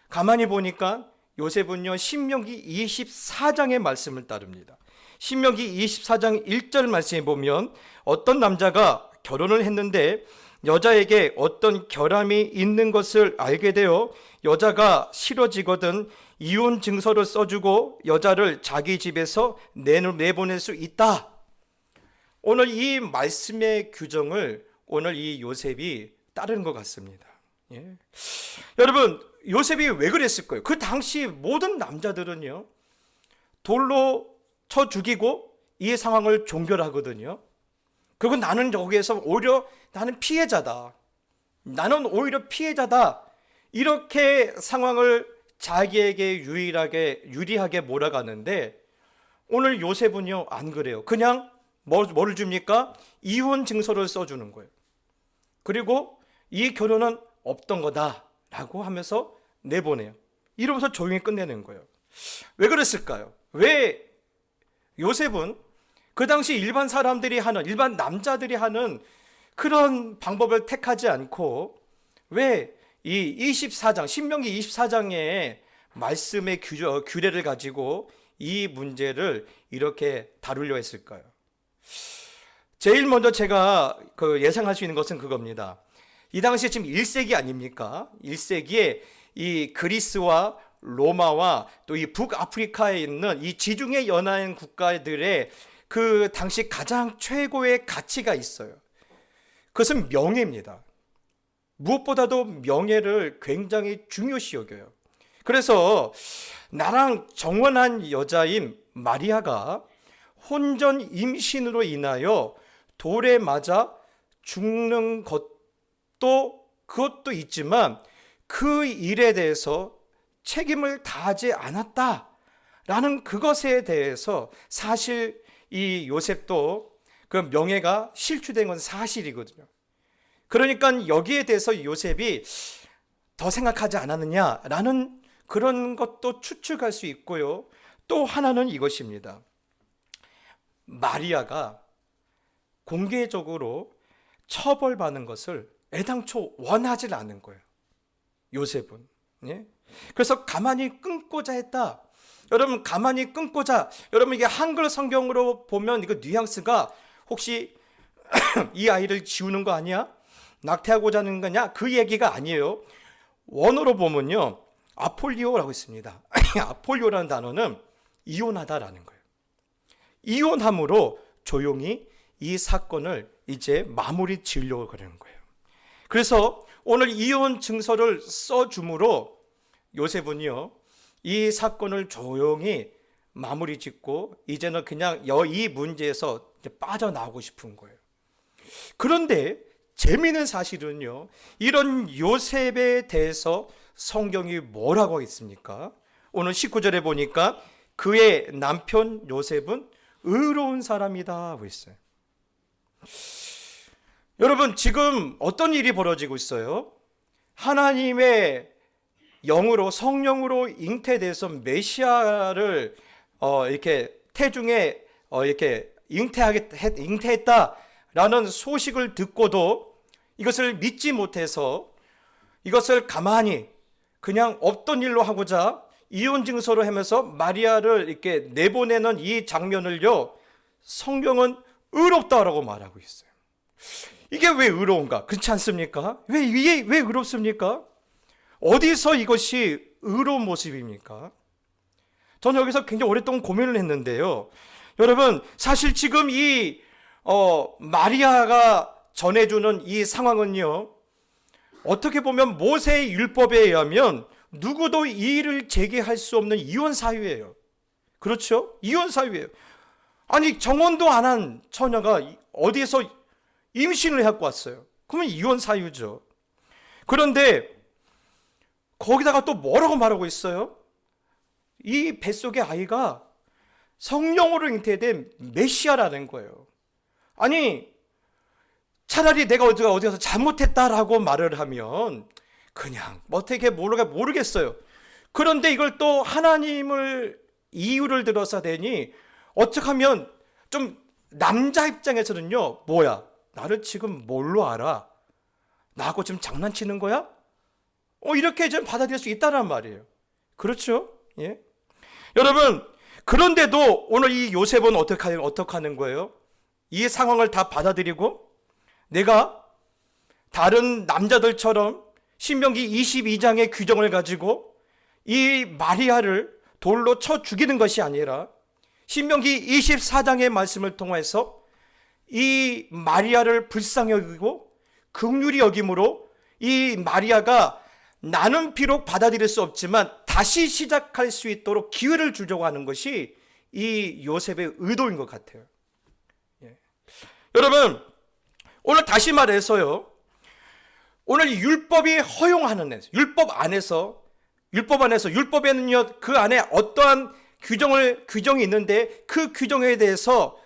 가만히 보니까 요셉은요 신명기 24장의 말씀을 따릅니다. 신명기 24장 1절 말씀에 보면 어떤 남자가 결혼을 했는데 여자에게 어떤 결함이 있는 것을 알게 되어 여자가 싫어지거든 이혼 증서를 써주고 여자를 자기 집에서 내보낼 수 있다. 오늘 이 말씀의 규정을 오늘 이 요셉이 따르는 것 같습니다. 예. 여러분, 요셉이 왜 그랬을까요? 그 당시 모든 남자들은요, 돌로 쳐 죽이고 이 상황을 종결하거든요. 그리고 나는 여기에서 오히려 나는 피해자다. 나는 오히려 피해자다. 이렇게 상황을 자기에게 유리하게 몰아가는데 오늘 요셉은요, 안 그래요. 그냥 뭐를 줍니까? 이혼 증서를 써주는 거예요. 그리고 이 결혼은 없던 거다라고 하면서 내보내요. 이러면서 조용히 끝내는 거예요. 왜 그랬을까요? 왜 요셉은 그 당시 일반 사람들이 하는, 일반 남자들이 하는 그런 방법을 택하지 않고 왜 이 24장, 신명기 24장의 말씀의 규례를 가지고 이 문제를 이렇게 다루려 했을까요? 제일 먼저 제가 예상할 수 있는 것은 그겁니다. 이 당시에 지금 1세기 아닙니까? 1세기에 이 그리스와 로마와 또 이 북아프리카에 있는 이 지중해 연안 국가들의 그 당시 가장 최고의 가치가 있어요. 그것은 명예입니다. 무엇보다도 명예를 굉장히 중요시 여겨요. 그래서 나랑 정혼한 여자인 마리아가 혼전 임신으로 인하여 돌에 맞아 죽는 그것도 있지만 그 일에 대해서 책임을 다하지 않았다라는 그것에 대해서 사실 이 요셉도 그 명예가 실추된 건 사실이거든요. 그러니까 여기에 대해서 요셉이 더 생각하지 않았느냐라는 그런 것도 추측할 수 있고요. 또 하나는 이것입니다. 마리아가 공개적으로 처벌받는 것을 애당초 원하지 않는 거예요. 요셉은. 예? 그래서 가만히 끊고자 했다. 여러분, 가만히 끊고자, 여러분 이게 한글 성경으로 보면 이거 뉘앙스가 혹시 이 아이를 지우는 거 아니야? 낙태하고자 하는 거냐? 그 얘기가 아니에요. 원어로 보면요, 아폴리오라고 있습니다. 아폴리오라는 단어는 이혼하다라는 거예요. 이혼함으로 조용히 이 사건을 이제 마무리 지으려고 그러는 거예요. 그래서 오늘 이혼 증서를 써줌으로 요셉은요, 이 사건을 조용히 마무리 짓고 이제는 그냥 이 문제에서 이제 빠져나오고 싶은 거예요. 그런데 재미있는 사실은요, 이런 요셉에 대해서 성경이 뭐라고 있습니까? 오늘 19절에 보니까 그의 남편 요셉은 의로운 사람이다 하고 있어요. 여러분, 지금 어떤 일이 벌어지고 있어요? 하나님의 영으로, 성령으로 잉태돼서 메시아를 이렇게 태중에 이렇게 잉태했다라는 소식을 듣고도 이것을 믿지 못해서 이것을 가만히 그냥 없던 일로 하고자 이혼 증서로 하면서 마리아를 이렇게 내보내는 이 장면을요, 성경은 의롭다라고 말하고 있어요. 이게 왜 의로운가? 그렇지 않습니까? 왜 의롭습니까? 어디서 이것이 의로운 모습입니까? 저는 여기서 굉장히 오랫동안 고민을 했는데요. 여러분, 사실 지금 이 마리아가 전해주는 이 상황은요, 어떻게 보면 모세의 율법에 의하면 누구도 이의를 제기할 수 없는 이혼 사유예요. 그렇죠? 이혼 사유예요. 아니, 정혼도 안 한 처녀가 어디에서 임신을 해갖고 왔어요. 그러면 이혼 사유죠. 그런데 거기다가 또 뭐라고 말하고 있어요? 이 뱃속의 아이가 성령으로 잉태된 메시아라는 거예요. 아니, 차라리 내가 어디서 잘못했다라고 말을 하면 그냥 어떻게 모르겠어요. 그런데 이걸 또 하나님을 이유를 들어서 대니 어떻게 하면 좀 남자 입장에서는요, 뭐야, 나를 지금 뭘로 알아? 나하고 지금 장난치는 거야? 이렇게 좀 받아들일 수 있다는 말이에요. 그렇죠? 예. 여러분, 그런데도 오늘 이 요셉은 어떻게 하는 거예요? 이 상황을 다 받아들이고 내가 다른 남자들처럼 신명기 22장의 규정을 가지고 이 마리아를 돌로 쳐 죽이는 것이 아니라 신명기 24장의 말씀을 통해서 이 마리아를 불쌍히 여기고 긍휼히 여김으로 이 마리아가 나는 비록 받아들일 수 없지만 다시 시작할 수 있도록 기회를 주려고 하는 것이 이 요셉의 의도인 것 같아요. 예. 여러분, 오늘 다시 말해서요, 오늘 율법이 허용하는 데서, 율법 안에서 율법에는요 그 안에 어떠한 규정이 있는데 그 규정에 대해서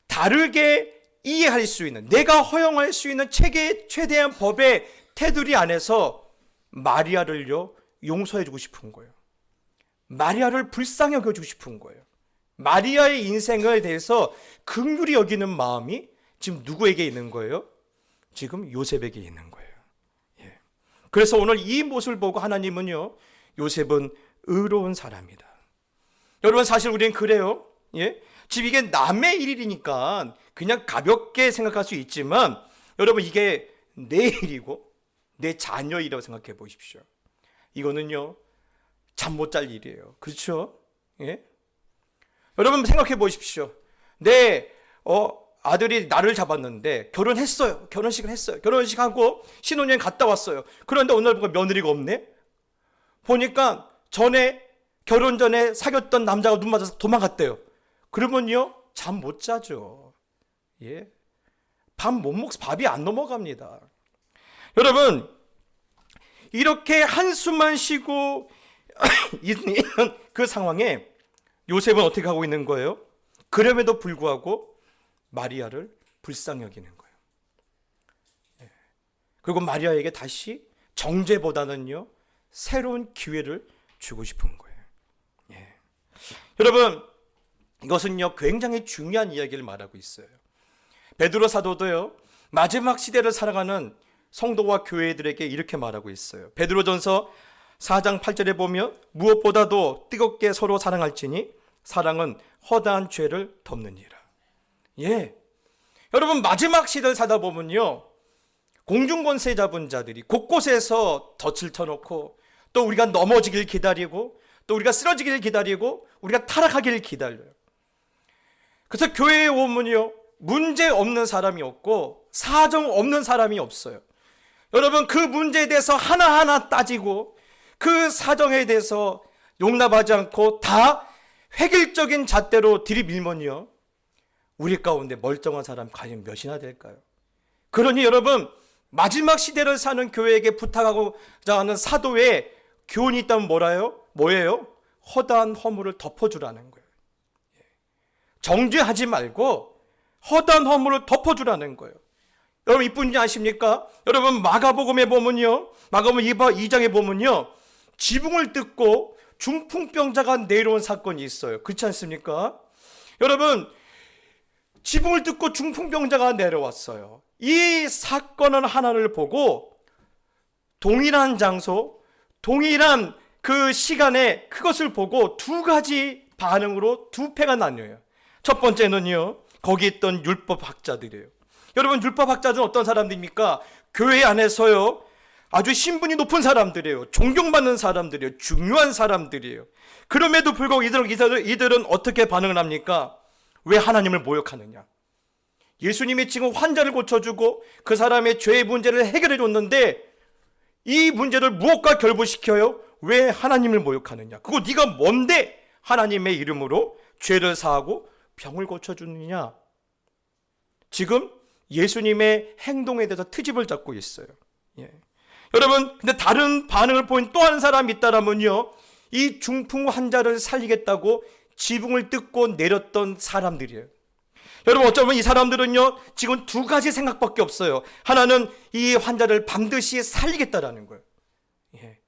다르게 이해할 수 있는, 내가 허용할 수 있는 최대한 법의 테두리 안에서 마리아를요 용서해 주고 싶은 거예요. 마리아를 불쌍히 여겨주고 싶은 거예요. 마리아의 인생에 대해서 긍휼히 여기는 마음이 지금 누구에게 있는 거예요? 지금 요셉에게 있는 거예요. 예. 그래서 오늘 이 모습을 보고 하나님은요, 요셉은 의로운 사람이다. 여러분, 사실 우리는 그래요. 예? 지금 이게 남의 일이니까 그냥 가볍게 생각할 수 있지만, 여러분, 이게 내 일이고 내 자녀 일이라고 생각해 보십시오. 이거는요 잠 못 잘 일이에요. 그렇죠? 예? 여러분 생각해 보십시오. 내 아들이 나를 잡았는데 결혼했어요. 결혼식을 했어요. 결혼식하고 신혼여행 갔다 왔어요. 그런데 오늘 보니까 며느리가 없네. 보니까 결혼 전에 사귀었던 남자가 눈 맞아서 도망갔대요. 그러면요 잠 못 자죠. 예? 밥이 안 넘어갑니다. 여러분, 이렇게 한숨만 쉬고 있는 그 상황에 요셉은 어떻게 하고 있는 거예요? 그럼에도 불구하고 마리아를 불쌍히 여기는 거예요. 그리고 마리아에게 다시 정죄보다는요 새로운 기회를 주고 싶은 거예요. 여러분, 이것은요 굉장히 중요한 이야기를 말하고 있어요. 베드로 사도도요 마지막 시대를 살아가는 성도와 교회들에게 이렇게 말하고 있어요. 베드로전서 4장 8절에 보면 무엇보다도 뜨겁게 서로 사랑할지니 사랑은 허다한 죄를 덮느니라. 예, 여러분, 마지막 시대를 살다 보면요 공중권세 잡은 자들이 곳곳에서 덫을 쳐놓고 또 우리가 넘어지길 기다리고 또 우리가 쓰러지길 기다리고 우리가 타락하기를 기다려요. 그래서 교회에 오면요 문제 없는 사람이 없고 사정 없는 사람이 없어요. 여러분, 그 문제에 대해서 하나하나 따지고 그 사정에 대해서 용납하지 않고 다 획일적인 잣대로 들이밀면요 우리 가운데 멀쩡한 사람 과연 몇이나 될까요? 그러니 여러분, 마지막 시대를 사는 교회에게 부탁하고자 하는 사도의 교훈이 있다면 뭐예요? 허다한 허물을 덮어주라는 거예요. 정죄하지 말고 허다한 허물을 덮어주라는 거예요. 여러분, 이쁜지 아십니까? 여러분, 마가복음에 보면요, 마가복음 2장에 보면요 지붕을 뜯고 중풍병자가 내려온 사건이 있어요. 그렇지 않습니까? 여러분, 지붕을 뜯고 중풍병자가 내려왔어요. 이 사건은 하나를 보고 동일한 장소, 동일한 그 시간에 그것을 보고 두 가지 반응으로 두 패가 나뉘어요. 첫 번째는요 거기 있던 율법학자들이에요. 여러분, 율법학자들은 어떤 사람들입니까? 교회 안에서요 아주 신분이 높은 사람들이에요. 존경받는 사람들이에요. 중요한 사람들이에요. 그럼에도 불구하고 이들은 어떻게 반응을 합니까? 왜 하나님을 모욕하느냐? 예수님이 지금 환자를 고쳐주고 그 사람의 죄의 문제를 해결해 줬는데 이 문제를 무엇과 결부시켜요? 왜 하나님을 모욕하느냐? 그거 네가 뭔데 하나님의 이름으로 죄를 사하고 병을 고쳐주느냐? 지금 예수님의 행동에 대해서 트집을 잡고 있어요. 예. 여러분, 근데 다른 반응을 보인 또 한 사람이 있다라면요 이 중풍 환자를 살리겠다고 지붕을 뜯고 내렸던 사람들이에요. 여러분, 어쩌면 이 사람들은요 지금 두 가지 생각밖에 없어요. 하나는 이 환자를 반드시 살리겠다라는 거예요. 예.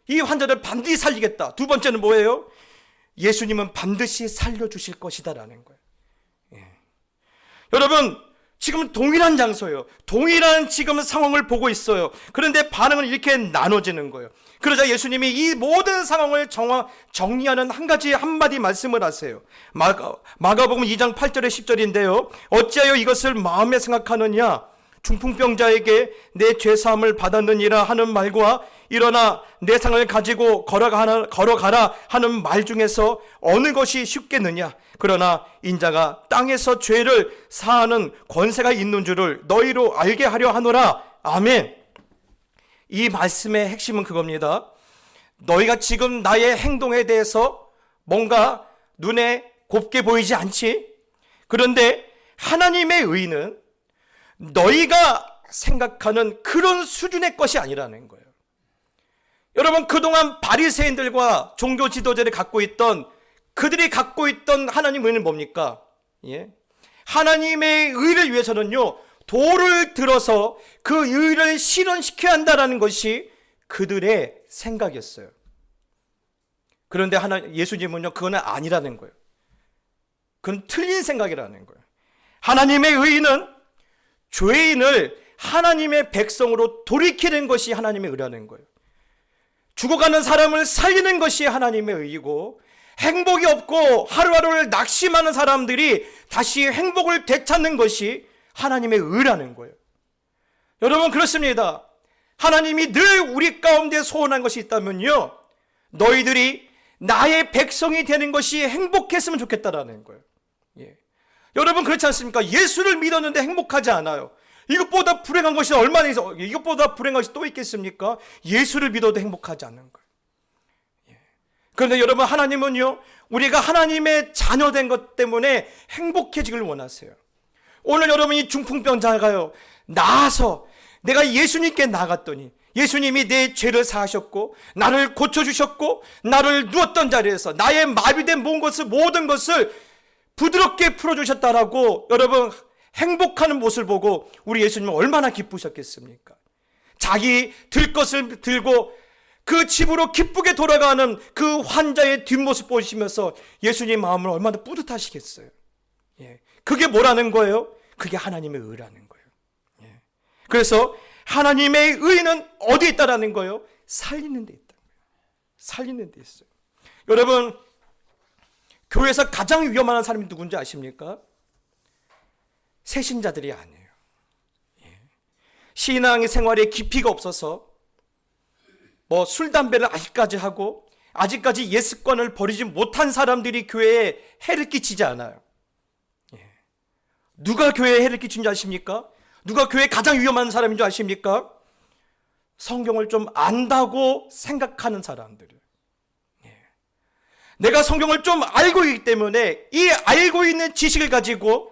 이 환자를 반드시 살리겠다. 두 번째는 뭐예요? 예수님은 반드시 살려주실 것이다라는 거예요. 예. 여러분, 지금 동일한 장소예요. 동일한 지금 상황을 보고 있어요. 그런데 반응은 이렇게 나눠지는 거예요. 그러자 예수님이 이 모든 상황을 정리하는 한마디 말씀을 하세요. 마가복음 2장 8절에 10절인데요. 어찌하여 이것을 마음에 생각하느냐? 중풍병자에게 내 죄사함을 받았느니라 하는 말과 일어나 내 상을 가지고 걸어가라 하는 말 중에서 어느 것이 쉽겠느냐? 그러나 인자가 땅에서 죄를 사하는 권세가 있는 줄을 너희로 알게 하려 하노라. 아멘. 이 말씀의 핵심은 그겁니다. 너희가 지금 나의 행동에 대해서 뭔가 눈에 곱게 보이지 않지? 그런데 하나님의 의는 너희가 생각하는 그런 수준의 것이 아니라는 거예요. 여러분, 그동안 바리새인들과 종교 지도자들이 갖고 있던, 그들이 갖고 있던 하나님의 의는 뭡니까? 예? 하나님의 의를 위해서는요, 돌을 들어서 그 의를 실현시켜야 한다는 것이 그들의 생각이었어요. 그런데 예수님은요, 그건 아니라는 거예요. 그건 틀린 생각이라는 거예요. 하나님의 의는 죄인을 하나님의 백성으로 돌이키는 것이 하나님의 의라는 거예요. 죽어가는 사람을 살리는 것이 하나님의 의이고, 행복이 없고 하루하루를 낙심하는 사람들이 다시 행복을 되찾는 것이 하나님의 의라는 거예요. 여러분, 그렇습니다. 하나님이 늘 우리 가운데 소원한 것이 있다면요, 너희들이 나의 백성이 되는 것이 행복했으면 좋겠다라는 거예요. 예. 여러분, 그렇지 않습니까? 예수를 믿었는데 행복하지 않아요. 이것보다 불행한 것이 얼마나 있어? 이것보다 불행한 것이 또 있겠습니까? 예수를 믿어도 행복하지 않는 거예요. 예. 그런데 여러분, 하나님은요, 우리가 하나님의 자녀된 것 때문에 행복해지길 원하세요. 오늘 여러분이 중풍병자가요, 나아서 내가 예수님께 나갔더니 예수님이 내 죄를 사하셨고 나를 고쳐주셨고 나를 누웠던 자리에서 나의 마비된 모든 것을 부드럽게 풀어주셨다라고 여러분 행복하는 모습을 보고 우리 예수님은 얼마나 기쁘셨겠습니까? 자기 들 것을 들고 그 집으로 기쁘게 돌아가는 그 환자의 뒷모습 보시면서 예수님 마음을 얼마나 뿌듯하시겠어요. 예. 그게 뭐라는 거예요? 그게 하나님의 의라는 거예요. 예. 그래서 하나님의 의는 어디에 있다라는 거예요? 살리는 데 있다는 거예요. 살리는 데 있어요. 여러분, 교회에서 가장 위험한 사람이 누군지 아십니까? 새신자들이 아니에요. 예. 신앙의 생활에 깊이가 없어서 술, 담배를 아직까지 하고 아직까지 예습관을 버리지 못한 사람들이 교회에 해를 끼치지 않아요. 예. 누가 교회에 해를 끼친 줄 아십니까? 누가 교회에 가장 위험한 사람인 줄 아십니까? 성경을 좀 안다고 생각하는 사람들. 예. 내가 성경을 좀 알고 있기 때문에 이 알고 있는 지식을 가지고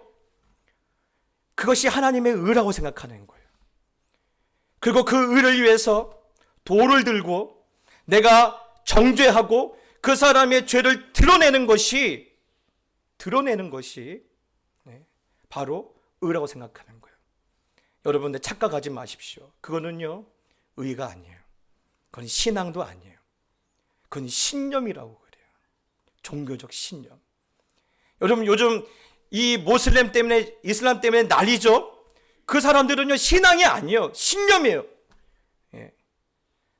그것이 하나님의 의라고 생각하는 거예요. 그리고 그 의를 위해서 돌을 들고 내가 정죄하고 그 사람의 죄를 드러내는 것이 바로 의라고 생각하는 거예요. 여러분들 착각하지 마십시오. 그거는요, 의가 아니에요. 그건 신앙도 아니에요. 그건 신념이라고 그래요. 종교적 신념. 여러분, 요즘 이 모슬렘 때문에, 이슬람 때문에 난리죠? 그 사람들은요, 신앙이 아니에요. 신념이에요. 예.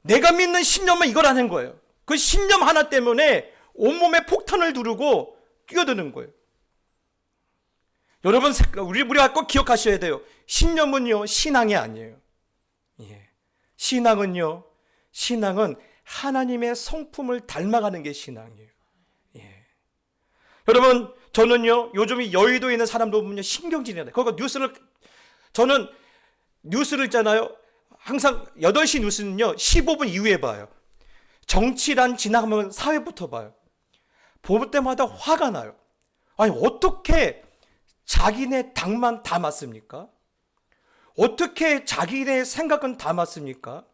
내가 믿는 신념은 이거라는 거예요. 그 신념 하나 때문에 온몸에 폭탄을 두르고 뛰어드는 거예요. 여러분, 우리가 꼭 기억하셔야 돼요. 신념은요, 신앙이 아니에요. 예. 신앙은 하나님의 성품을 닮아가는 게 신앙이에요. 예. 여러분, 저는요, 요즘 이 여의도에 있는 사람도 보면 신경질이 나요. 저는 뉴스를 있잖아요. 항상 8시 뉴스는요, 15분 이후에 봐요. 정치란 지나가면 사회부터 봐요. 볼 때마다 화가 나요. 아니, 어떻게 자기네 당만 다 맞습니까? 어떻게 자기네 생각은 다 맞습니까?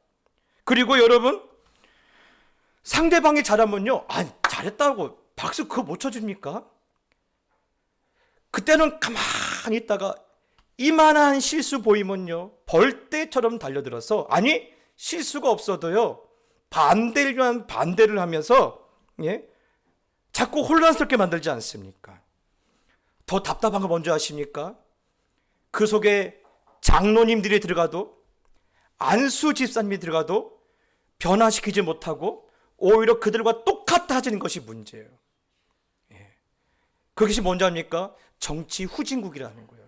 그리고 여러분, 상대방이 잘하면요, 잘했다고 박수 그거 못 쳐줍니까? 그때는 가만히 있다가 이만한 실수 보이면요, 벌떼처럼 달려들어서, 아니 실수가 없어도요, 반대를 하면서, 예? 자꾸 혼란스럽게 만들지 않습니까? 더 답답한 거 뭔지 아십니까? 그 속에 장로님들이 들어가도, 안수 집사님이 들어가도 변화시키지 못하고 오히려 그들과 똑같아 하는 것이 문제예요. 예. 그것이 뭔지 압니까? 정치 후진국이라는 거예요.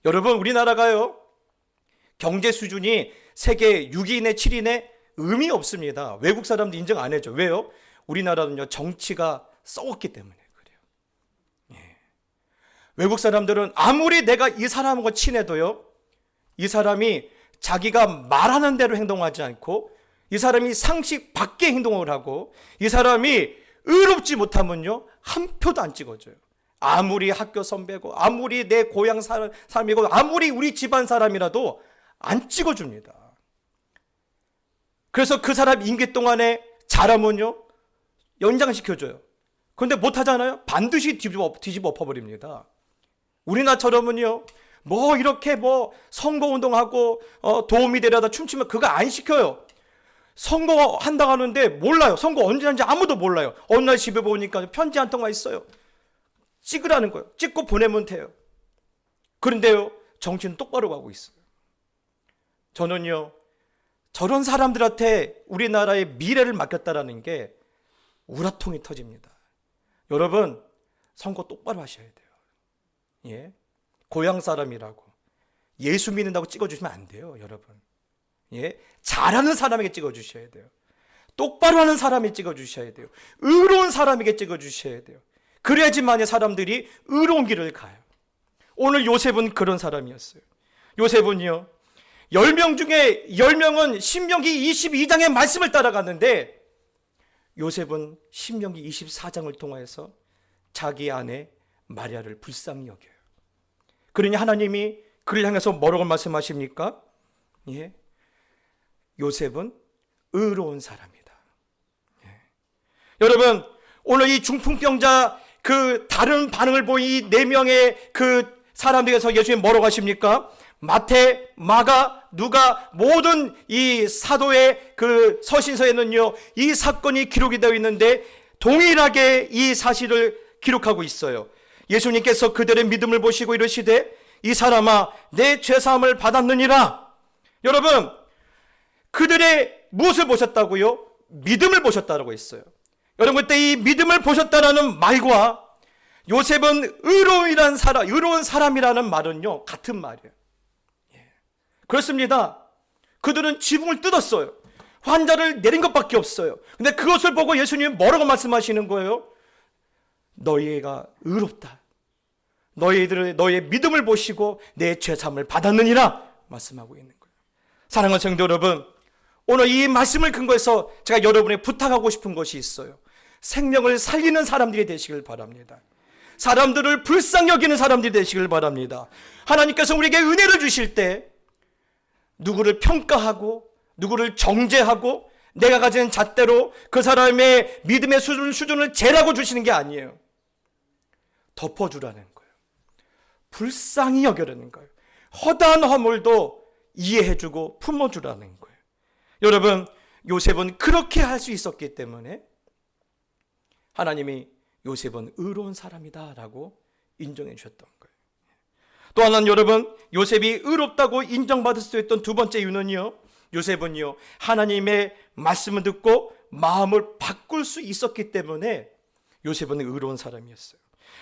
여러분, 우리나라가요, 경제 수준이 세계 6위네 7위네 의미 없습니다. 외국 사람도 인정 안 해줘. 왜요? 우리나라는요, 정치가 썩었기 때문에 그래요. 예. 외국 사람들은 아무리 내가 이 사람하고 친해도요, 이 사람이 자기가 말하는 대로 행동하지 않고, 이 사람이 상식 밖의 행동을 하고, 이 사람이 의롭지 못하면요, 한 표도 안 찍어줘요. 아무리 학교 선배고, 아무리 내 고향 사람이고, 아무리 우리 집안 사람이라도 안 찍어줍니다. 그래서 그 사람 임기 동안에 잘하면요, 연장시켜줘요. 그런데 못하잖아요? 반드시 뒤집어 엎어버립니다. 우리나라처럼은요, 뭐 이렇게 뭐 선거운동하고 도움이 되려다 춤추면 그거 안 시켜요. 선거 한다고 하는데 몰라요. 선거 언제 하는지 아무도 몰라요. 어느 날 집에 보니까 편지 한 통가 있어요. 찍으라는 거예요. 찍고 보내면 돼요. 그런데요, 정치는 똑바로 가고 있어요. 저는요, 저런 사람들한테 우리나라의 미래를 맡겼다라는 게 우라통이 터집니다. 여러분, 선거 똑바로 하셔야 돼요. 예? 고향 사람이라고 예수 믿는다고 찍어주시면 안 돼요, 여러분. 예? 잘하는 사람에게 찍어주셔야 돼요. 똑바로 하는 사람에 찍어주셔야 돼요. 의로운 사람에게 찍어주셔야 돼요. 그래야지만이 사람들이 의로운 길을 가요. 오늘 요셉은 그런 사람이었어요. 요셉은요, 10명 중에 10명은 신명기 22장의 말씀을 따라갔는데, 요셉은 신명기 24장을 통해서 자기 아내 마리아를 불쌍히 여겨요. 그러니 하나님이 그를 향해서 뭐라고 말씀하십니까? 예. 요셉은 의로운 사람이다. 예. 여러분, 오늘 이 중풍병자 그 다른 반응을 보인 이 4명의 그 사람들에게서 예수님 뭐라고 하십니까? 마태, 마가, 누가 모든 이 사도의 그 서신서에는요, 이 사건이 기록이 되어 있는데 동일하게 이 사실을 기록하고 있어요. 예수님께서 그들의 믿음을 보시고 이르시되 이 사람아 내 죄사함을 받았느니라. 여러분, 그들의 무엇을 보셨다고요? 믿음을 보셨다라고 했어요. 여러분, 그때 이 믿음을 보셨다라는 말과 요셉은 의로운 사람이라는 말은요, 같은 말이에요. 그렇습니다. 그들은 지붕을 뜯었어요. 환자를 내린 것밖에 없어요. 근데 그것을 보고 예수님이 뭐라고 말씀하시는 거예요? 너희가 의롭다. 너의 믿음을 보시고 내 죄사함을 받았느니라 말씀하고 있는 거예요. 사랑하는 성도 여러분, 오늘 이 말씀을 근거해서 제가 여러분에게 부탁하고 싶은 것이 있어요. 생명을 살리는 사람들이 되시길 바랍니다. 사람들을 불쌍히 여기는 사람들이 되시길 바랍니다. 하나님께서 우리에게 은혜를 주실 때 누구를 평가하고 누구를 정죄하고 내가 가진 잣대로 그 사람의 믿음의 수준을 재라고 주시는 게 아니에요. 덮어주라는 거예요. 불쌍히 여겨라는 거예요. 허다한 허물도 이해해주고 품어주라는 거예요. 여러분, 요셉은 그렇게 할 수 있었기 때문에 하나님이 요셉은 의로운 사람이다 라고 인정해 주셨던 거예요. 또 하나는 여러분, 요셉이 의롭다고 인정받을 수 있던 두 번째 이유는요, 요셉은요 하나님의 말씀을 듣고 마음을 바꿀 수 있었기 때문에 요셉은 의로운 사람이었어요.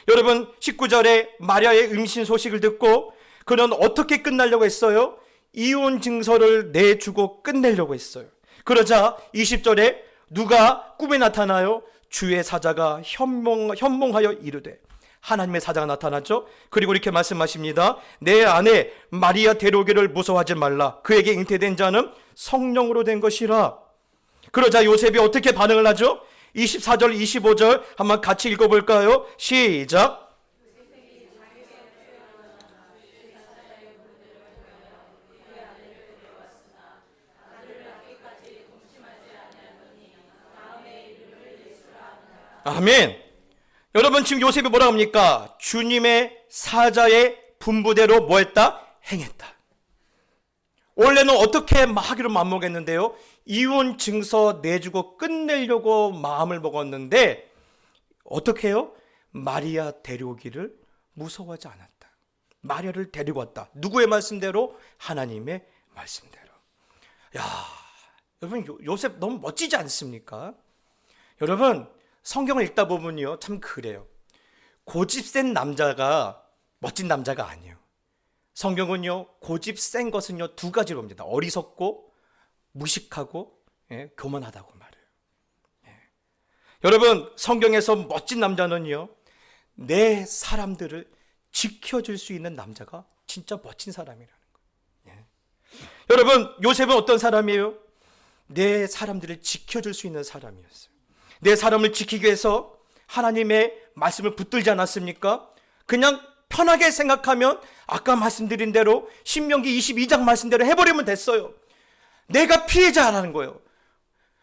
여러분, 19절에 마리아의 임신 소식을 듣고 그는 어떻게 끝나려고 했어요? 이혼 증서를 내주고 끝내려고 했어요. 그러자 20절에 누가 꿈에 나타나요? 주의 사자가 현몽하여 이르되, 하나님의 사자가 나타났죠. 그리고 이렇게 말씀하십니다. 내 아내 마리아 데려오기를 무서워하지 말라. 그에게 잉태된 자는 성령으로 된 것이라. 그러자 요셉이 어떻게 반응을 하죠? 24절 25절 한번 같이 읽어볼까요? 시작. 아멘. 여러분, 지금 요셉이 뭐라 합니까? 주님의 사자의 분부대로 뭐 했다? 행했다. 원래는 어떻게 하기로 마음먹었는데요, 이혼 증서 내주고 끝내려고 마음을 먹었는데 어떻게 해요? 마리아 데려오기를 무서워하지 않았다. 마리아를 데리고 왔다. 누구의 말씀대로? 하나님의 말씀대로. 야, 여러분, 요셉 너무 멋지지 않습니까? 여러분, 성경을 읽다 보면요, 참 그래요. 고집 센 남자가 멋진 남자가 아니에요. 성경은요, 고집 센 것은요 두 가지로 봅니다. 어리석고 무식하고 교만하다고 말해요. 여러분, 성경에서 멋진 남자는요, 내 사람들을 지켜줄 수 있는 남자가 진짜 멋진 사람이라는 거예요. 여러분, 요셉은 어떤 사람이에요? 내 사람들을 지켜줄 수 있는 사람이었어요. 내 사람을 지키기 위해서 하나님의 말씀을 붙들지 않았습니까? 그냥 편하게 생각하면 아까 말씀드린 대로 신명기 22장 말씀대로 해버리면 됐어요. 내가 피해자라는 거예요.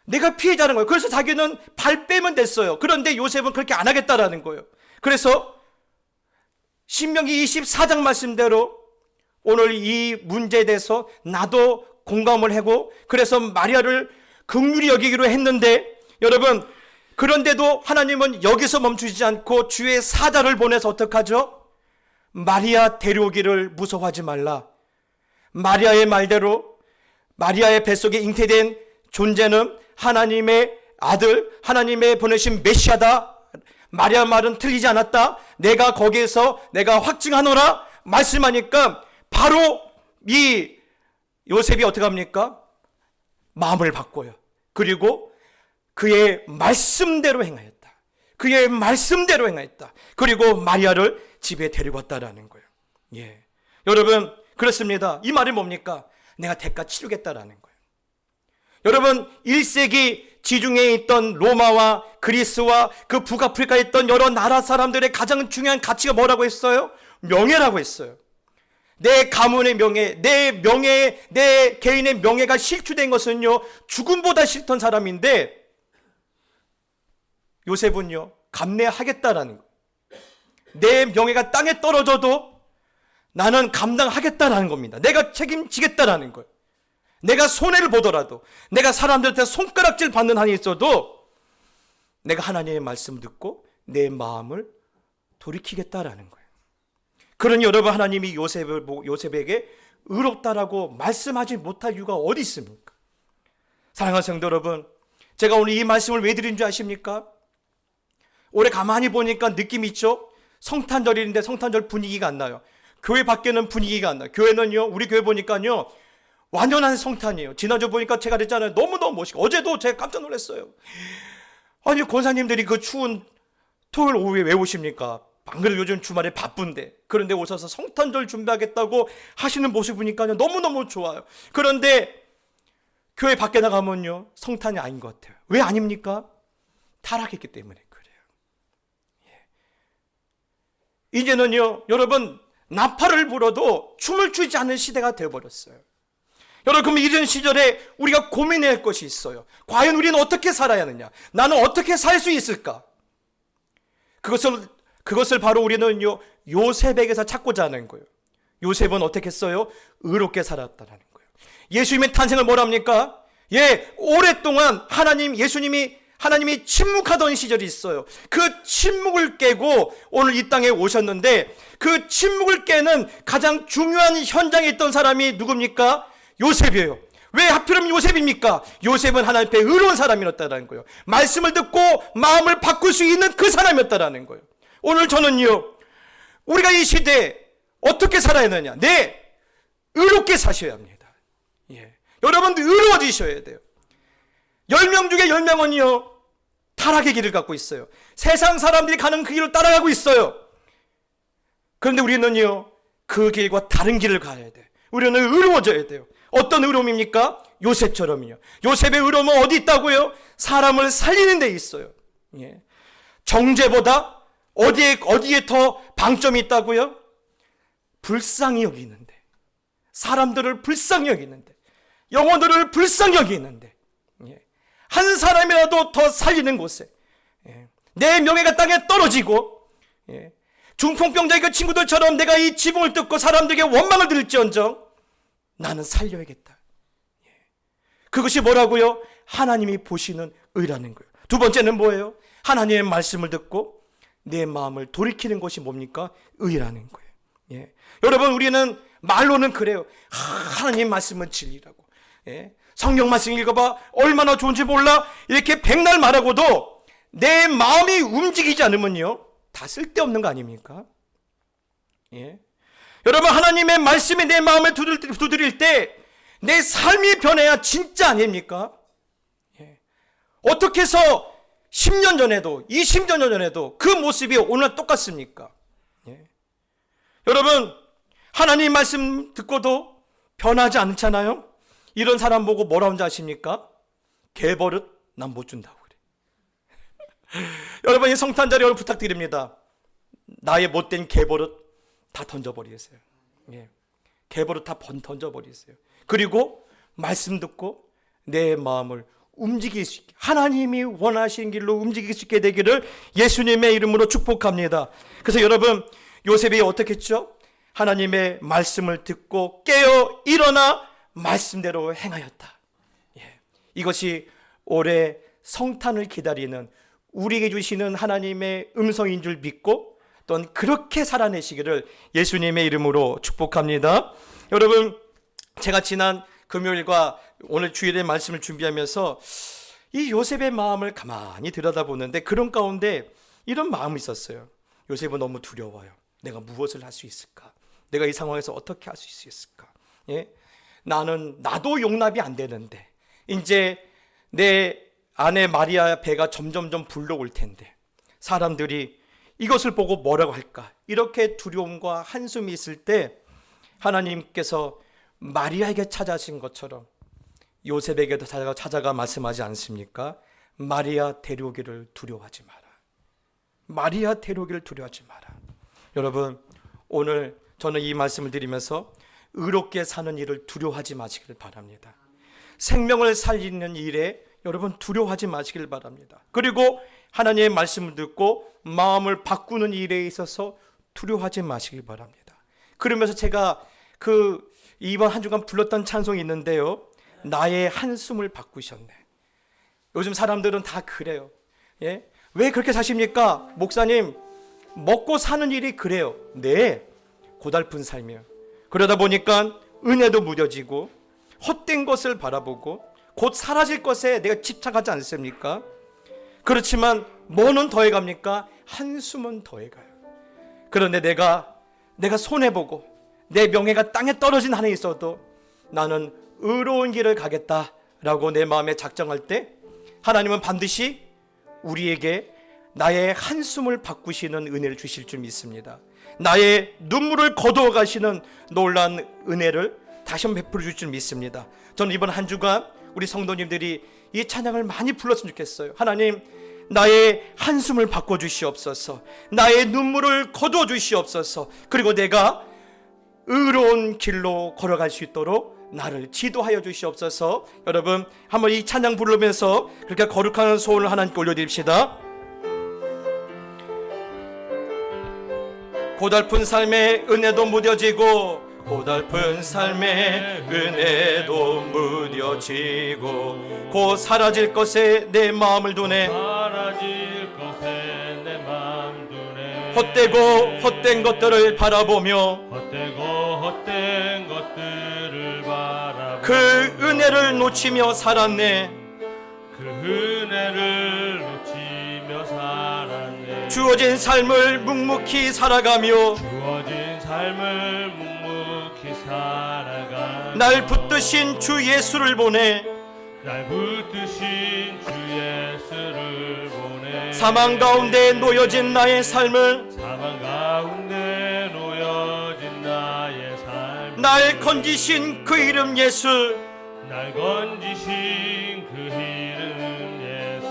내가 피해자라는 거예요. 그래서 자기는 발 빼면 됐어요. 그런데 요셉은 그렇게 안 하겠다라는 거예요. 그래서 신명기 24장 말씀대로 오늘 이 문제에 대해서 나도 공감을 하고 그래서 마리아를 긍휼히 여기기로 했는데, 여러분, 그런데도 하나님은 여기서 멈추지 않고 주의 사자를 보내서 어떡하죠? 마리아 데려오기를 무서워하지 말라. 마리아의 말대로 마리아의 뱃속에 잉태된 존재는 하나님의 아들, 하나님의 보내신 메시아다. 마리아 말은 틀리지 않았다. 내가 거기에서 내가 확증하노라 말씀하니까 바로 이 요셉이 어떻게 합니까? 마음을 바꿔요. 그리고 그의 말씀대로 행하였다. 그의 말씀대로 행하였다. 그리고 마리아를 집에 데리고 왔다라는 거예요. 여러분, 그렇습니다. 이 말이 뭡니까? 내가 대가 치르겠다라는 거예요. 여러분, 1세기 지중해에 있던 로마와 그리스와 그 북아프리카에 있던 여러 나라 사람들의 가장 중요한 가치가 뭐라고 했어요? 명예라고 했어요. 내 가문의 명예, 내 개인의 명예가 실추된 것은요, 죽음보다 싫던 사람인데, 요셉은요, 감내하겠다라는 거예요. 내 명예가 땅에 떨어져도 나는 감당하겠다라는 겁니다. 내가 책임지겠다라는 거예요. 내가 손해를 보더라도, 내가 사람들한테 손가락질 받는 한이 있어도 내가 하나님의 말씀 듣고 내 마음을 돌이키겠다라는 거예요. 그러니 여러분, 하나님이 요셉에게 의롭다라고 말씀하지 못할 이유가 어디 있습니까? 사랑하는 성도 여러분, 제가 오늘 이 말씀을 왜 드린 줄 아십니까? 올해 가만히 보니까 느낌 있죠? 성탄절인데 성탄절 분위기가 안 나요. 교회 밖에는 분위기가 안 나요. 교회는요, 우리 교회 보니까요, 완연한 성탄이에요. 지난주 보니까 제가 그랬잖아요. 너무너무 멋있고. 어제도 제가 깜짝 놀랐어요. 아니, 권사님들이 그 추운 토요일 오후에 왜 오십니까? 안 그래도 요즘 주말에 바쁜데. 그런데 오셔서 성탄절 준비하겠다고 하시는 모습 보니까요, 너무너무 좋아요. 그런데 교회 밖에 나가면요, 성탄이 아닌 것 같아요. 왜 아닙니까? 타락했기 때문에 그래요. 이제는요, 여러분, 나팔을 불어도 춤을 추지 않는 시대가 되어버렸어요. 여러분, 그럼 이런 시절에 우리가 고민해야 할 것이 있어요. 과연 우리는 어떻게 살아야 하느냐? 나는 어떻게 살 수 있을까? 그것을 바로 우리는요, 요셉에게서 찾고자 하는 거예요. 요셉은 어떻게 했어요? 의롭게 살았다는 거예요. 예수님의 탄생을 뭐랍니까? 오랫동안 하나님이 침묵하던 시절이 있어요. 그 침묵을 깨고 오늘 이 땅에 오셨는데, 그 침묵을 깨는 가장 중요한 현장에 있던 사람이 누굽니까? 요셉이에요. 왜 하필이면 요셉입니까? 요셉은 하나님 앞에 의로운 사람이었다는 거예요. 말씀을 듣고 마음을 바꿀 수 있는 그 사람이었다는 거예요. 오늘 저는요, 우리가 이 시대에 어떻게 살아야 하느냐? 의롭게 사셔야 합니다. 여러분들 의로워지셔야 돼요. 10명 중에 10명은요, 타락의 길을 갖고 있어요. 세상 사람들이 가는 그 길을 따라가고 있어요. 그런데 우리는요, 그 길과 다른 길을 가야 돼요. 우리는 의로워져야 돼요. 어떤 의로움입니까? 요셉처럼요. 요셉의 의로움은 어디 있다고요? 사람을 살리는 데 있어요. 정죄보다 어디에 더 방점이 있다고요? 불쌍히 여기는데, 사람들을 불쌍히 여기는데, 영혼들을 불쌍히 여기는데, 한 사람이라도 더 살리는 곳에, 내 명예가 땅에 떨어지고, 중풍병자의 그 친구들처럼 내가 이 지붕을 뜯고 사람들에게 원망을 들을지언정 나는 살려야겠다. 그것이 뭐라고요? 하나님이 보시는 의라는 거예요. 두 번째는 뭐예요? 하나님의 말씀을 듣고 내 마음을 돌이키는 것이 뭡니까? 의라는 거예요. 여러분, 우리는 말로는 그래요. 하나님 말씀은 진리라고. 성경 말씀 읽어봐. 얼마나 좋은지 몰라. 이렇게 백날 말하고도 내 마음이 움직이지 않으면요, 다 쓸데없는 거 아닙니까? 여러분, 하나님의 말씀이 내 마음을 두드릴 때 내 삶이 변해야 진짜 아닙니까? 어떻게 해서 10년 전에도 20년 전에도 그 모습이 오늘 똑같습니까? 예. 여러분, 하나님 말씀 듣고도 변하지 않잖아요. 이런 사람 보고 뭐라고 하는지 아십니까? 개버릇 난 못 준다고 그래. 여러분, 이 성탄절에 여러분 부탁드립니다. 나의 못된 개버릇 다 던져버리세요. 예. 개버릇 다 던져버리세요. 그리고 말씀 듣고 내 마음을 움직일 수 있게, 하나님이 원하시는 길로 움직일 수 있게 되기를 예수님의 이름으로 축복합니다. 그래서 여러분, 요셉이 어떻게 했죠? 하나님의 말씀을 듣고 깨어 일어나 말씀대로 행하였다. 예. 이것이 올해 성탄을 기다리는 우리에게 주시는 하나님의 음성인 줄 믿고 또한 그렇게 살아내시기를 예수님의 이름으로 축복합니다. 여러분, 제가 지난 금요일과 오늘 주일의 말씀을 준비하면서 이 요셉의 마음을 가만히 들여다보는데 그런 가운데 이런 마음이 있었어요. 요셉은 너무 두려워요. 내가 무엇을 할 수 있을까? 내가 이 상황에서 어떻게 할 수 있을까? 예? 나도 용납이 안 되는데 이제 내 아내 마리아 배가 점점점 불러올 텐데 사람들이 이것을 보고 뭐라고 할까? 이렇게 두려움과 한숨이 있을 때 하나님께서 마리아에게 찾아신 것처럼 요셉에게도 찾아가 말씀하지 않습니까? 마리아 데려오기를 두려워하지 마라. 마리아 데려오기를 두려워하지 마라. 여러분, 오늘 저는 이 말씀을 드리면서 의롭게 사는 일을 두려워하지 마시길 바랍니다. 생명을 살리는 일에 여러분 두려워하지 마시길 바랍니다. 그리고 하나님의 말씀을 듣고 마음을 바꾸는 일에 있어서 두려워하지 마시길 바랍니다. 그러면서 제가 이번 한 주간 불렀던 찬송이 있는데요. 나의 한숨을 바꾸셨네. 요즘 사람들은 다 그래요. 예? 왜 그렇게 사십니까? 목사님, 먹고 사는 일이 그래요. 네, 고달픈 삶이에요. 그러다 보니까 은혜도 무뎌지고 헛된 것을 바라보고 곧 사라질 것에 내가 집착하지 않습니까? 그렇지만 뭐는 더해갑니까? 한숨은 더해가요. 그런데 내가 손해보고 내 명예가 땅에 떨어진 한에 있어도 나는 의로운 길을 가겠다라고 내 마음에 작정할 때 하나님은 반드시 우리에게 나의 한숨을 바꾸시는 은혜를 주실 줄 믿습니다. 나의 눈물을 거두어 가시는 놀라운 은혜를 다시 한번 베풀어 주실 줄 믿습니다. 저는 이번 한 주간 우리 성도님들이 이 찬양을 많이 불렀으면 좋겠어요. 하나님, 나의 한숨을 바꿔주시옵소서. 나의 눈물을 거두어 주시옵소서. 그리고 내가 의로운 길로 걸어갈 수 있도록 나를 지도하여 주시옵소서. 여러분, 한번 이 찬양 부르면서 그렇게 거룩한 소원을 하나님께 올려드립시다. 고달픈 삶의 은혜도 무뎌지고 고달픈 삶의 은혜도 무뎌지고 곧 사라질 것에 내 마음을 두네. 사라질 것에 내 마음 두네. 헛되고 헛된 것들을 바라보며 헛되고 헛된 것들을 바라보며 그 은혜를 놓치며 살았네. 그 은혜를 놓치며 살았네. 주어진 삶을 묵묵히 살아가며 주어진 삶을 묵묵히 살아가 날 붙드신 주 예수를 보내. 날 붙드신 주 예수를 보내. 사망 가운데 놓여진 나의 삶을 사망 가운데 놓여진 나의 삶 날 건지신 그 이름 예수. 날 건지신 그 이름 예수.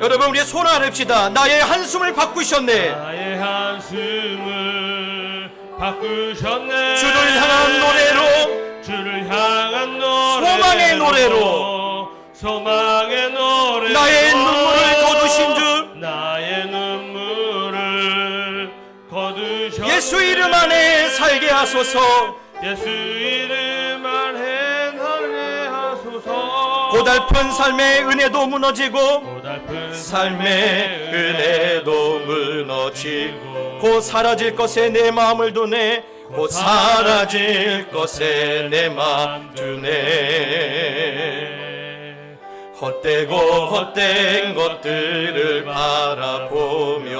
여러분, 우리 손을 합시다. 나의 한숨을 바꾸셨네. 나의 한숨을 바꾸셨네. 주를 향한 노래로, 주를 향한 노래로, 소망의 노래로, 소망의 노래로, 나의 눈물을 거두신 주, 나의 눈물을 거두셨네. 예수 이름 안에 살게 하소서. 예수 이름 안에 살게 하소서. 고달픈 삶의 은혜도 무너지고 고달픈 삶의 은혜도 무너지고 곧 사라질 것에 내 마음을 두네. 곧 사라질 것에 내 마음 두네. 헛되고 헛된 것들을 바라보며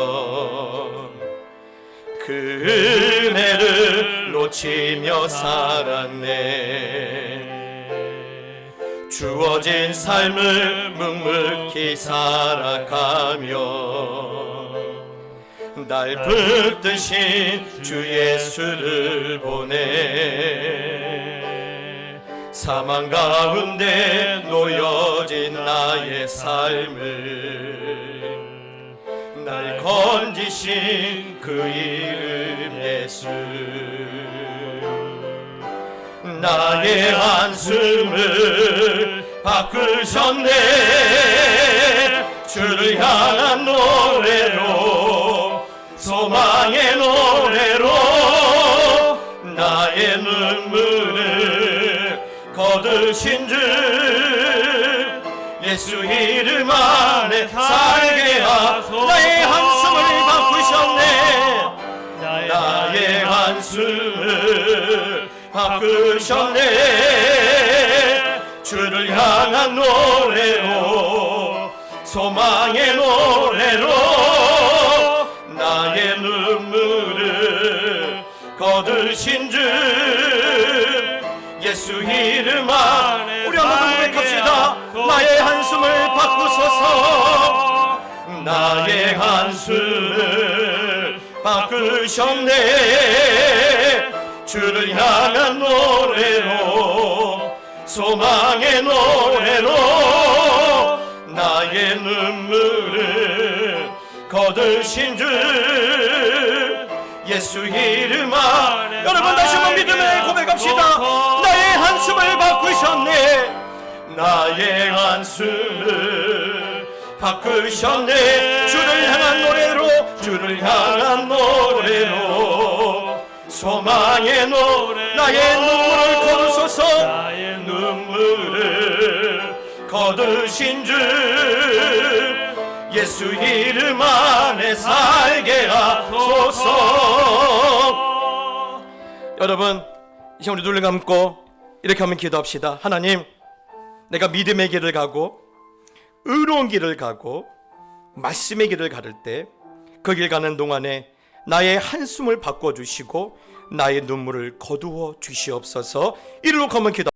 그 은혜를 놓치며 살았네. 주어진 삶을 묵묵히 살아가며 날 붙드신 주 예수를 보내 사망 가운데 놓여진 나의 삶을 날 건지신 그 이름 예수 나의 한숨을 바꾸셨네 주를 향한 노래로 소망의 노래로 나의 눈물을 거두신 주 예수 이름 안에 살게 하소서 나의 한숨을 바꾸셨네 나의 한숨을 바꾸셨네 주를 향한 노래로 소망의 노래로 나의 눈물을 거두신 주 예수 이름 안에 우리 한번 고백합시다 나의 한숨을 바꾸소서 나의 한숨을 바꾸셨네 주를 향한 노래로 소망의 노래로 나의 눈물을 거두신 주 예수 이름 안에 여러분 다시 한번 믿음의 고백합시다 나의 한숨을 바꾸셨네 나의 한숨을 바꾸셨네 주를 향한 노래로 소망의 노래 나의 눈물을 거두소서 나의 눈물을 거두신 주 예수 이름 안에 살게 하소서 여러분 이제 우리 눈을 감고 이렇게 한번 기도합시다 하나님 내가 믿음의 길을 가고 의로운 길을 가고 말씀의 길을 가를 때 그 길 가는 동안에 나의 한숨을 바꿔주시고 나의 눈물을 거두어 주시옵소서 이리로 한번 기도